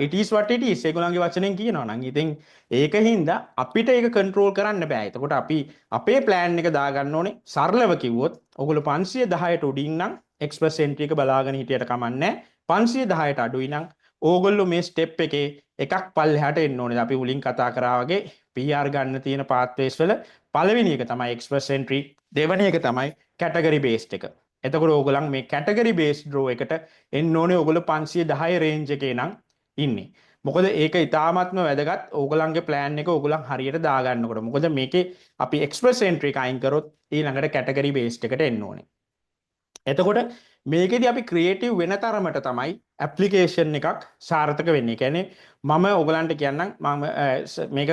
it is what it is. ඒගොල්ලන්ගේ වචනෙන් කියනවා නම්. ඉතින් ඒකින්ද අපිට ඒක කන්ට්‍රෝල් කරන්න බෑ. එතකොට අපි අපේ ප්ලෑන් එක දාගන්න ඕනේ. සරලව කිව්වොත් ඔයගොල්ලෝ 510ට උඩින් නම් එක්ස්ප්‍රස් එන්ට්‍රි එක බලාගෙන හිටියට කමන්නේ 510ට අඩුයි නම් ඕගොල්ලෝ මේ ස්ටෙප් එකේ එකක් පල්ලෙහාට එන්න ඕනේ. අපි උලින් කතා කරා වගේ PR ගන්න තියෙන පාත්වේස් වල පළවෙනි එක තමයි එක්ස්ප්‍රස් එන්ට්‍රි. දෙවෙනි එක තමයි කැටගරි බේස්ඩ් එක. එතකොට ඕගොල්ලන් මේ කැටගරි බේස්ඩ් ඩ්‍රෝ එකට එන්න ඕනේ. ඕගොල්ලෝ 510 රේන්ජ් එකේ නම් ඉන්නේ. මොකද ඒක ඉතාමත්ම වැදගත් ඕගොල්ලන්ගේ ප්ලෑන් එක ඕගොල්ලන් හරියට දාගන්නකොට. මොකද මේකේ අපි එක්ස්ප්‍රස් එන්ට්‍රි එක අයින් කරොත් ඊළඟට කැටගරි බේස්ඩ් එකට එන්න ඕනේ. එතකොට මේකෙදි අපි ක්‍රියේටිව් වෙන තරමට තමයි ඇප්ලිකේෂන් එකක් සාර්ථක වෙන්නේ. කියන්නේ මම ඔයගලන්ට කියන්නම් මම මේක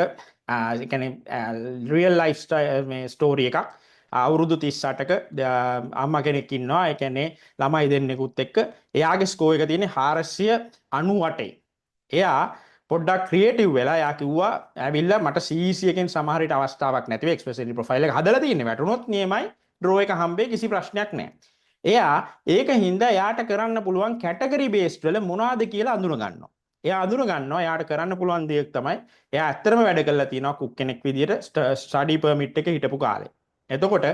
කියන්නේ රියල් ලයිෆ් මේ ස්ටෝරි එකක්. අවුරුදු 38ක අම්මා කෙනෙක් ඉන්නවා. ඒ කියන්නේ ළමයි දෙන්නෙකුත් එක්ක එයාගේ ස්කෝ එක තියෙන්නේ 498. එයා පොඩ්ඩක් ක්‍රියේටිව් වෙලා එයා කිව්වා ඇවිල්ලා මට CEC එකෙන් සමහර විට අවස්ථාවක් නැතිව එක්ස්ප්‍රස් එන්ට්‍රි ප්‍රොෆයිල් එක හදලා තියෙන්නේ. වැටුනොත් නියමයි ඩ්‍රෝ එක හම්බෙයි කිසි ප්‍රශ්නයක් නැහැ. එයා ඒකින්ද එයාට කරන්න පුළුවන් කැටගරි බේස්ඩ් වල මොනවද කියලා අඳුන ගන්නවා. එයා අඳුන ගන්නවා එයාට කරන්න පුළුවන් දෙයක් තමයි එයා ඇත්තටම වැඩ කරලා තියෙනවා කුක් කෙනෙක් විදියට ස්ටඩි පර්මිට් එක හිටපු කාලේ. එතකොට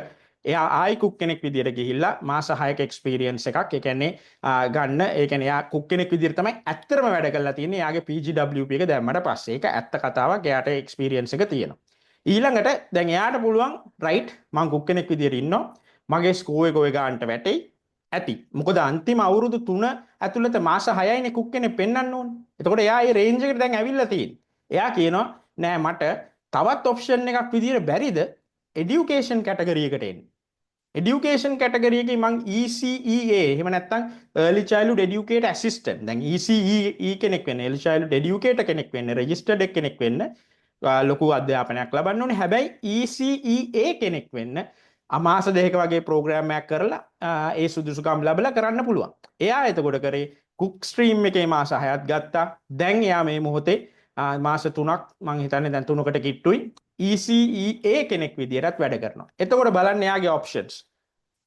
එයා ආයි කුක් කෙනෙක් විදියට ගිහිල්ලා මාස 6ක එක්ස්පීරියන්ස් එකක් ඒ කියන්නේ ගන්න. ඒ කියන්නේ එයා කුක් කෙනෙක් විදියට තමයි ඇත්තටම වැඩ කරලා තියෙන්නේ. එයාගේ PGWP එක දැම්මට පස්සේ ඒක ඇත්ත කතාවක්. එයාට එක්ස්පීරියන්ස් එක තියෙනවා. ඊළඟට දැන් එයාට පුළුවන් රයිට් මම කුක් කෙනෙක් විදියට ඉන්නවා. මගේ ස්කෝ එක ඔය ගන්නට වැටෙයි ඇති. මොකද අන්තිම අවුරුදු 3 ඇතුළත මාස 6යිනේ කුක් කෙනෙක් පෙන්වන්න ඕනේ. එතකොට එයා මේ රේන්ජ් එකට දැන් ඇවිල්ලා තියෙන්නේ. එයා කියනවා නෑ මට තවත් ඔප්ෂන් එකක් විදියට බැරිද এডুকেෂන් කැටගරි එකට එන්න. එඩියුකේෂන් කැටගරි එකේ මං ECEA එහෙම නැත්නම් early childhood educator assistant. දැන් ECE කෙනෙක් වෙන්න, early childhood educator කෙනෙක් වෙන්න, registered කෙනෙක් වෙන්න ලොකු අධ්‍යාපනයක් ලබන්න ඕනේ. හැබැයි ECEA කෙනෙක් වෙන්න මාස දෙකක වගේ ප්‍රෝග්‍රෑම් එකක් කරලා ඒ සුදුසුකම් ලැබලා කරන්න පුළුවන්. එයා එතකොට කරේ කුක් ස්ට්‍රීම් එකේ මාස 6ක් ගත්තා. දැන් එයා මේ මොහොතේ මාස 3ක් මං හිතන්නේ දැන් 3කට කිට්ටුයි ECEA කෙනෙක් විදියටත් වැඩ කරනවා. එතකොට බලන්න එයාගේ ඔප්ෂන්ස්.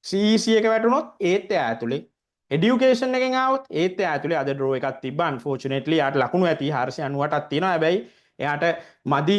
CEC එක වැටුනොත් ඒත් එයා ඇතුලේ. එඩියුකේෂන් එකෙන් ආවොත් ඒත් එයා ඇතුලේ අද ඩ්‍රෝ එකක් තිබ්බා. අන්ෆෝචුනේට්ලි එයාට ලකුණු ඇති 498ක් තියෙනවා. හැබැයි එයාට මදි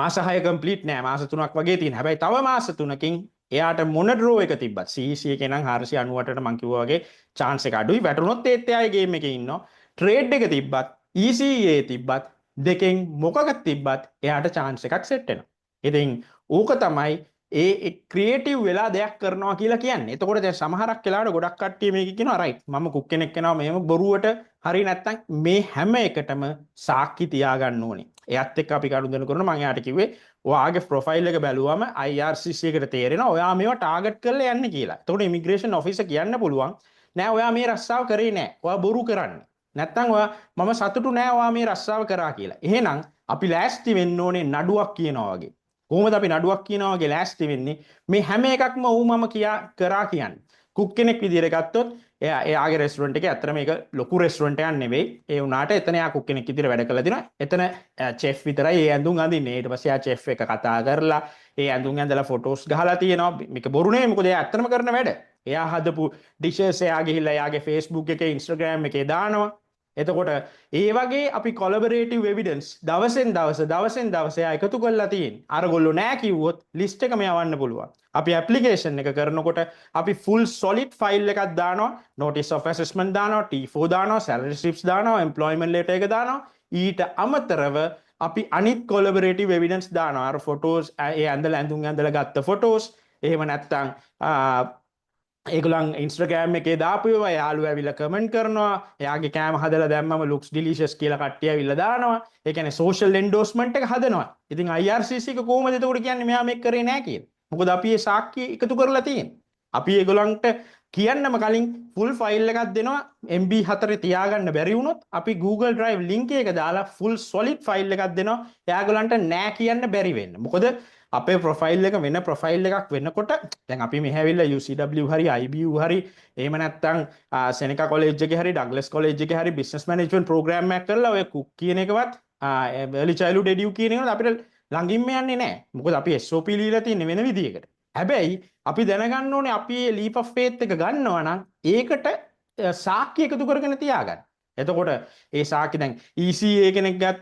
මාස 6 කම්ප්ලීට් නෑ. මාස 3ක් වගේ තියෙන. හැබැයි තව මාස 3කින් එයාට මොන ඩ්‍රෝ එක තිබ්බත් CEC එකේ නම් 498ට මං කිව්වා වගේ chance එක අඩුයි. වැටුනොත් ඒත් එයා ගේම් එකේ ඉන්නවා. ට්‍රේඩ් එක තිබ්බත් ECEA තිබ්බත් දෙකෙන් මොකක් තිබ්බත් එයාට chance එකක් සෙට් වෙනවා. ඉතින් ඕක තමයි ඒ ක්‍රියේටිව් වෙලා දෙයක් කරනවා කියලා කියන්නේ. එතකොට දැන් සමහරක් වෙලාවට ගොඩක් කට්ටිය මේක කියනවා රයිට් මම කුක් කෙනෙක් වෙනවා මෙහෙම බොරුවට හරි නැත්තම් මේ හැම එකටම සාක්ෂි තියාගන්න ඕනේ. එයත් එක්ක අපි කරුණු දෙන කරනවා මම එයාට කිව්වේ ඔයාගේ ප්‍රොෆයිල් එක බැලුවම IRCC එකට තේරෙනවා ඔයා මේවා ටාගට් කරලා යන්නේ කියලා. එතකොට ඉමිග්‍රේෂන් ඔෆිසර් කියන්න පුළුවන් නෑ ඔයා මේ රස්සාව කරේ නෑ. ඔයා බොරු කරන්නේ. නැත්තම් ඔයා මම සතුටු නෑ ඔයා මේ රස්සාව කරා කියලා. එහෙනම් අපි ලෑස්ති වෙන්න ඕනේ නඩුවක් කියනවා වගේ. කොහොමද අපි නඩුවක් කියනවා වගේ ලෑස්ති වෙන්නේ? මේ හැම එකක්ම මම කරා කියන්නේ. කුක් කෙනෙක් විදියට ගත්තොත් එයාගේ රෙස්ටුරන්ට් එකේ ඇත්තට මේක ලොකු රෙස්ටුරන්ට් එකක් නෙවෙයි. ඒ වුණාට එතන එයා කුක් කෙනෙක් විදියට වැඩ කරලා දිනවා. එතන චෙෆ් විතරයි ඒ ඇඳුම් අඳින්නේ. ඊට පස්සේ එයා චෙෆ් එක කතා කරලා ඒ ඇඳුම් ඇඳලා ෆොටෝස් ගහලා තියෙනවා. මේක බොරු නෙවෙයි. මොකද එයා ඇත්තම කරන වැඩ. එයා හදපු ඩිෂස් එයා ගිහිල්ලා එයාගේ Facebook එකේ Instagram එකේ දානවා. එතකොට ඒ වගේ අපි කොලැබොරේටිව් එවිඩන්ස් දවසෙන් දවස එයා එකතු කරලා තියෙන. අරගොල්ලෝ නෑ කිව්වොත් ලිස්ට් එකම යවන්න පුළුවන්. අපි ඇප්ලිකේෂන් එක කරනකොට අපි ෆුල් සොලිඩ් ෆයිල් එකක් දානවා. notice of assessment දානවා, T4 දානවා, salary slips දානවා, employment letter එක දානවා. ඊට අමතරව අපි අනිත් කොලැබොරේටිව් එවිඩන්ස් දානවා. අර ෆොටෝස් ඒ ඇඳලා ඇඳුම් ඇඳලා ගත්ත ෆොටෝස්. එහෙම නැත්නම් ඒගොල්ලන් Instagram එකේ දාපු ඒවා යාළුවෝ ඇවිල්ලා කමෙන්ට් කරනවා. එයාගේ කෑම හදලා දැම්මම looks delicious කියලා කට්ටිය ඇවිල්ලා දානවා. ඒ කියන්නේ social endorsement එක හදනවා. ඉතින් IRCC එක කොහොමද එතකොට කියන්නේ මෙයා මේක කරේ නැහැ කියලා. මොකද අපි මේ සාක්ෂි එකතු කරලා තියෙන්නේ. අපි ඒගොල්ලන්ට කියන්නම කලින් ෆුල් ෆයිල් එකක් දෙනවා MB 4 තියාගන්න බැරි වුණොත් අපි Google Drive link එක දාලා ෆුල් solid ෆයිල් එකක් දෙනවා එයාගොල්ලන්ට නෑ කියන්න බැරි වෙන්න. මොකද අපේ ප්‍රොෆයිල් එක වෙන ප්‍රොෆයිල් එකක් වෙනකොට දැන් අපි මෙහි ඇවිල්ලා UCW හරි IBU හරි එහෙම නැත්නම් සෙනෙකා කොලෙජ් එකේ හරි ඩග්ලස් කොලෙජ් එකේ හරි බිස්නස් මැනේජ්මන්ට් ප්‍රෝග්‍රෑම් එකක් කරලා ඔය කුක් කියන එකවත් early childhood edu කියන එකවත් අපිට ළඟින්ම යන්නේ නැහැ. මොකද අපි SOP ලියලා තියෙන්නේ වෙන විදියකට. හැබැයි අපි දැනගන්න ඕනේ අපි මේ leap of faith එක ගන්නවා නම් ඒකට සාක්ෂි එකතු කරගෙන තියාගන්න. එතකොට ඒ සාක්ෂි දැන් ECA කෙනෙක් ගත්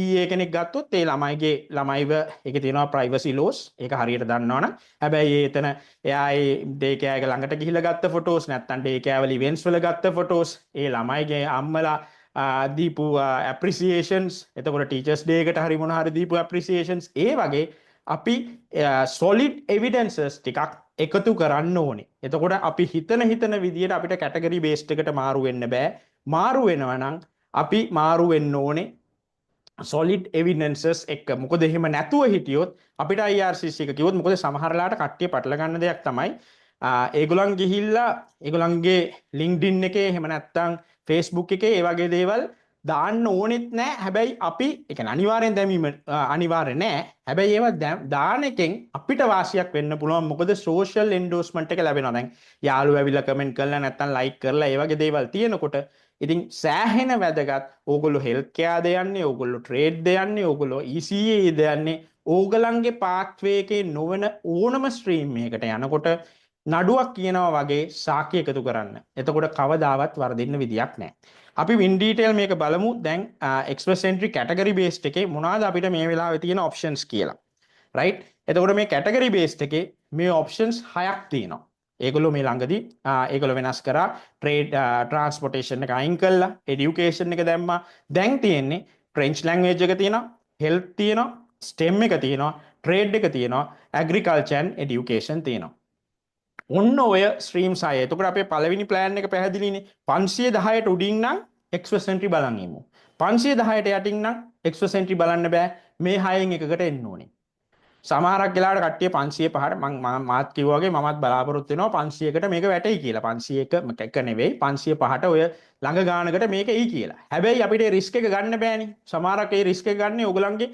EA කෙනෙක් ගත්තොත් ඒ ළමයිව ඒකේ තියෙනවා privacy laws. ඒක හරියට දන්නවනම් හැබැයි එතන එයා ඒ ඩේ කෑ එක ළඟට ගිහිල්ලා ගත්ත ෆොටෝස් නැත්නම් ඩේ කෑ වල ඉවෙන්ට්ස් වල ගත්ත ෆොටෝස් ඒ ළමයිගේ අම්මලා දීපු ඇප්‍රිසියේෂන්ස් එතකොට ටීචර්ස් ඩේ එකට හරි මොන හරි දීපු ඇප්‍රිසියේෂන්ස් ඒ වගේ අපි solid evidences ටිකක් එකතු කරන්න ඕනේ. එතකොට අපි හිතන විදියට අපිට කැටගරි බේස්ඩ් එකට මාරු වෙන්න බෑ. මාරු වෙනවා නම් අපි මාරු වෙන්න ඕනේ solid evidences එක. මොකද එහෙම නැතුව හිටියොත් අපිට IRCC එක කිව්වොත් මොකද සමහරලාට කට්ටිය පටල ගන්න දෙයක් තමයි ඒගොල්ලන් ගිහිල්ලා ඒගොල්ලන්ගේ LinkedIn එකේ එහෙම නැත්නම් Facebook එකේ ඒ වගේ දේවල් දාන්න ඕනෙත් නෑ. හැබැයි අපි ඒ කියන්නේ අනිවාර්යෙන් දැමීම අනිවාර්ය නෑ. හැබැයි ඒවා දාන එකෙන් අපිට වාසියක් වෙන්න පුළුවන්. මොකද social endorsement එක ලැබෙනවා. දැන් යාළුවෝ ඇවිල්ලා කමෙන්ට් කරලා නැත්නම් ලයික් කරලා ඒ වගේ දේවල් තියෙනකොට ඉතින් සෑහෙන වැදගත්. ඕගොල්ලෝ හෙල්ත් කෙයාද යන්නේ, ඕගොල්ලෝ ට්‍රේඩ්ද යන්නේ, ඕගොල්ලෝ ECAද යන්නේ. ඕගලන්ගේ පාත්වේ එකේ නොවන ඕනම ස්ට්‍රීම් එකකට යනකොට නඩුවක් කියනවා වගේ සාක්ෂි එකතු කරන්න. එතකොට කවදාවත් වරදින්න විදියක් නැහැ. අපි in detail මේක බලමු. දැන් express entry category based එකේ මොනවාද අපිට මේ වෙලාවේ තියෙන options කියලා. right? එතකොට මේ category based එකේ මේ options 6ක් තියෙනවා. ඒගොල්ලෝ මේ ළඟදී ඒගොල්ලෝ වෙනස් කරා trade transportation එක අයින් කළා, education එක දැම්මා. දැන් තියෙන්නේ French language එක තියෙනවා, health තියෙනවා, STEM එක තියෙනවා, trade එක තියෙනවා, agriculture and education තියෙනවා. ඔන්න ඔය ස්ට්‍රීම්ස් අය. එතකොට අපේ පළවෙනි ප්ලෑන් එක පැහැදිලිනේ. 510ට උඩින් නම් එක්ස්ප්‍රස් එන්ට්‍රි බලන් ඉමු. 510ට යටින් නම් එක්ස්ප්‍රස් එන්ට්‍රි බලන්න බෑ. මේ හයෙන් එකකට එන්න ඕනේ. සමහරක් වෙලාවට කට්ටිය 505ට මම මාත් කිව්වා වගේ මමත් බලාපොරොත්තු වෙනවා 500කට මේක වැටෙයි කියලා. 501 එක නෙවෙයි 505ට ඔය ළඟ ගානකට මේක එයි කියලා. හැබැයි අපිට රිස්ක් එක ගන්න බෑනේ. සමහරක් ඒ රිස්ක් එක ගන්නේ ඕගලන්ගේ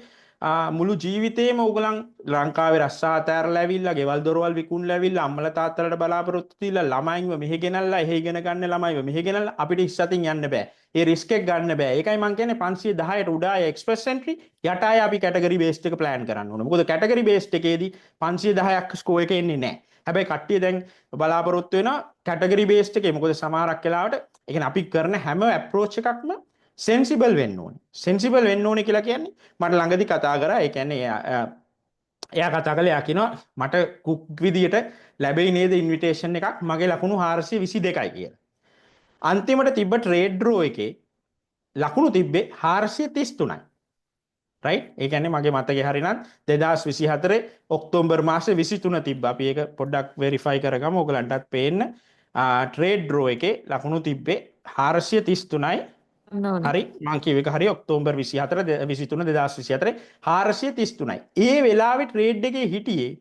මුළු ජීවිතේම ඕගලන් ලංකාවේ රස්සා අතෑරලා ඇවිල්ලා ගෙවල් දොරවල් විකුණලා ඇවිල්ලා අම්මලා තාත්තලාට බලාපොරොත්තු දීලා ළමයින්ව මෙහෙ ගෙනල්ලා එහෙ ඉගෙන ගන්න ළමයිව මෙහෙ ගෙනල්ලා අපිට ඉස්සතින් යන්න බෑ. ඒ රිස්ක් එක ගන්න බෑ. ඒකයි මම කියන්නේ 510ට උඩ ආය එක්ස්ප්‍රස් එන්ට්‍රි යට ආය අපි කැටගරි බේස්ඩ් එක ප්ලෑන් කරන්න ඕනේ. මොකද කැටගරි බේස්ඩ් එකේදී 510ක් ස්කෝර් එක එන්නේ නැහැ. හැබැයි කට්ටිය දැන් බලාපොරොත්තු වෙනවා කැටගරි බේස්ඩ් එකේ. මොකද සමහරක් වෙලාවට ඒ කියන්නේ අපි කරන හැම අප්‍රෝච් එකක්ම සෙන්සිබල් වෙන්න ඕනේ. සෙන්සිබල් වෙන්න ඕනේ කියලා කියන්නේ මට ළඟදී කතා කරා. ඒ කියන්නේ එයා කතා කළේ එයා කියනවා මට කුක් විදියට ලැබෙයි නේද ඉන්විටේෂන් එකක් මගේ ලකුණු 422යි කියලා. අන්තිමට තිබ්බ ට්‍රේඩ් ඩ්‍රෝ එකේ ලකුණු තිබ්බේ 433යි. රයිට්? ඒ කියන්නේ මගේ මතකේ හරිනම් 2024 ඔක්තෝබර් මාසේ 23 තිබ්බා. අපි ඒක පොඩ්ඩක් වෙරිෆයි කරගමු ඔයගලන්ටත් පේන්න. ට්‍රේඩ් ඩ්‍රෝ එකේ ලකුණු තිබ්බේ 433යි. හරි මං කියව එක හරි ඔක්තෝබර් 24 23 2024 433යි. ඒ වෙලාවේ ට්‍රේඩ් එකේ හිටියේ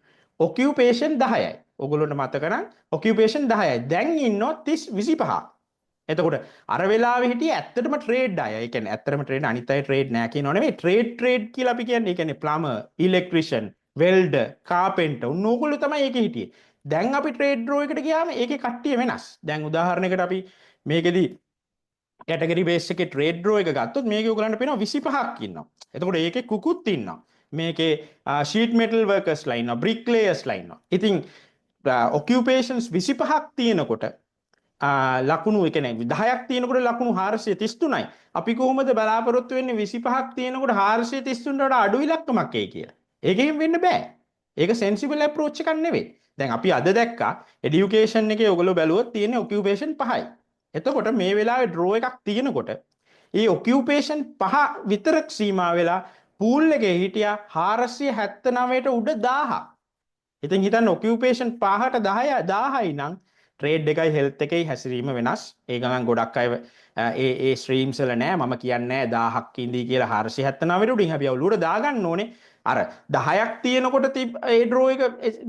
ඔකියුපේෂන් 10යි. ඔයගොල්ලන්ට මතක නම් ඔකියුපේෂන් 10යි. දැන් ඉන්නෝ 25. එතකොට අර වෙලාවේ හිටියේ ඇත්තටම ට්‍රේඩ් අය. ඒ කියන්නේ ඇත්තටම ට්‍රේඩ් අනිත් අය ට්‍රේඩ් නෑ කියනව නෙමෙයි. ට්‍රේඩ් කියලා අපි කියන්නේ. ඒ කියන්නේ ප්ලම්බර්, ඉලෙක්ට්‍රිෂියන්, වෙල්ඩර්, කාපෙන්ටර් උන් ඕගොල්ලෝ තමයි ඒකේ හිටියේ. දැන් අපි ට්‍රේඩ් ඩ්‍රෝ එකට ගියාම ඒකේ කට්ටිය වෙනස්. දැන් උදාහරණයකට අපි මේකෙදී කැටගරි බේස් එකේ ට්‍රේඩ් ඩ්‍රෝ එක ගත්තොත් මේකේ ඔයගලන්ට පේනවා 25ක් ඉන්නවා. එතකොට ඒකේ කුකුත් ඉන්නවා. මේකේ ෂීට් මෙටල් වර්කර්ස්ලා ඉන්නවා, බ්‍රික්ලේයර්ස්ලා ඉන්නවා. ඉතින් ඔකියුපේෂන්ස් 25ක් තියෙනකොට ලකුණු ඒ කියන්නේ 10ක් තියෙනකොට ලකුණු 433යි. අපි කොහොමද බලාපොරොත්තු වෙන්නේ 25ක් තියෙනකොට 433ට වඩා අඩු ඉලක්කමක් එයි කියලා. ඒකෙන් වෙන්න බෑ. ඒක සෙන්සිබල් අප්‍රෝච් එකක් නෙවෙයි. දැන් අපි අද දැක්කා এডুকেෂන් එකේ ඔයගොල්ලෝ බැලුවොත් තියෙන්නේ ඔකියුපේෂන් 5යි. එතකොට මේ වෙලාවේ ඩ්‍රෝ එකක් තියෙනකොට ඒ ඔකියුපේෂන් 5 විතරක් සීමා වෙලා පූල් එකේ හිටියා 479ට උඩ 1000ක්. ඉතින් හිතන්න ඔකියුපේෂන් 5ට 10යි නම් ට්‍රේඩ් එකයි හෙල්ත් එකයි හැසිරීම වෙනස්. ඒ ගමන් ගොඩක් අය ඒ ස්ට්‍රීම්ස් වල නෑ මම කියන්නේ 1000ක් ඉඳී කියලා 479ට උඩින් අපි අවුලුවට දාගන්න ඕනේ. අර 10ක් තියෙනකොට ඒ ඩ්‍රෝ එක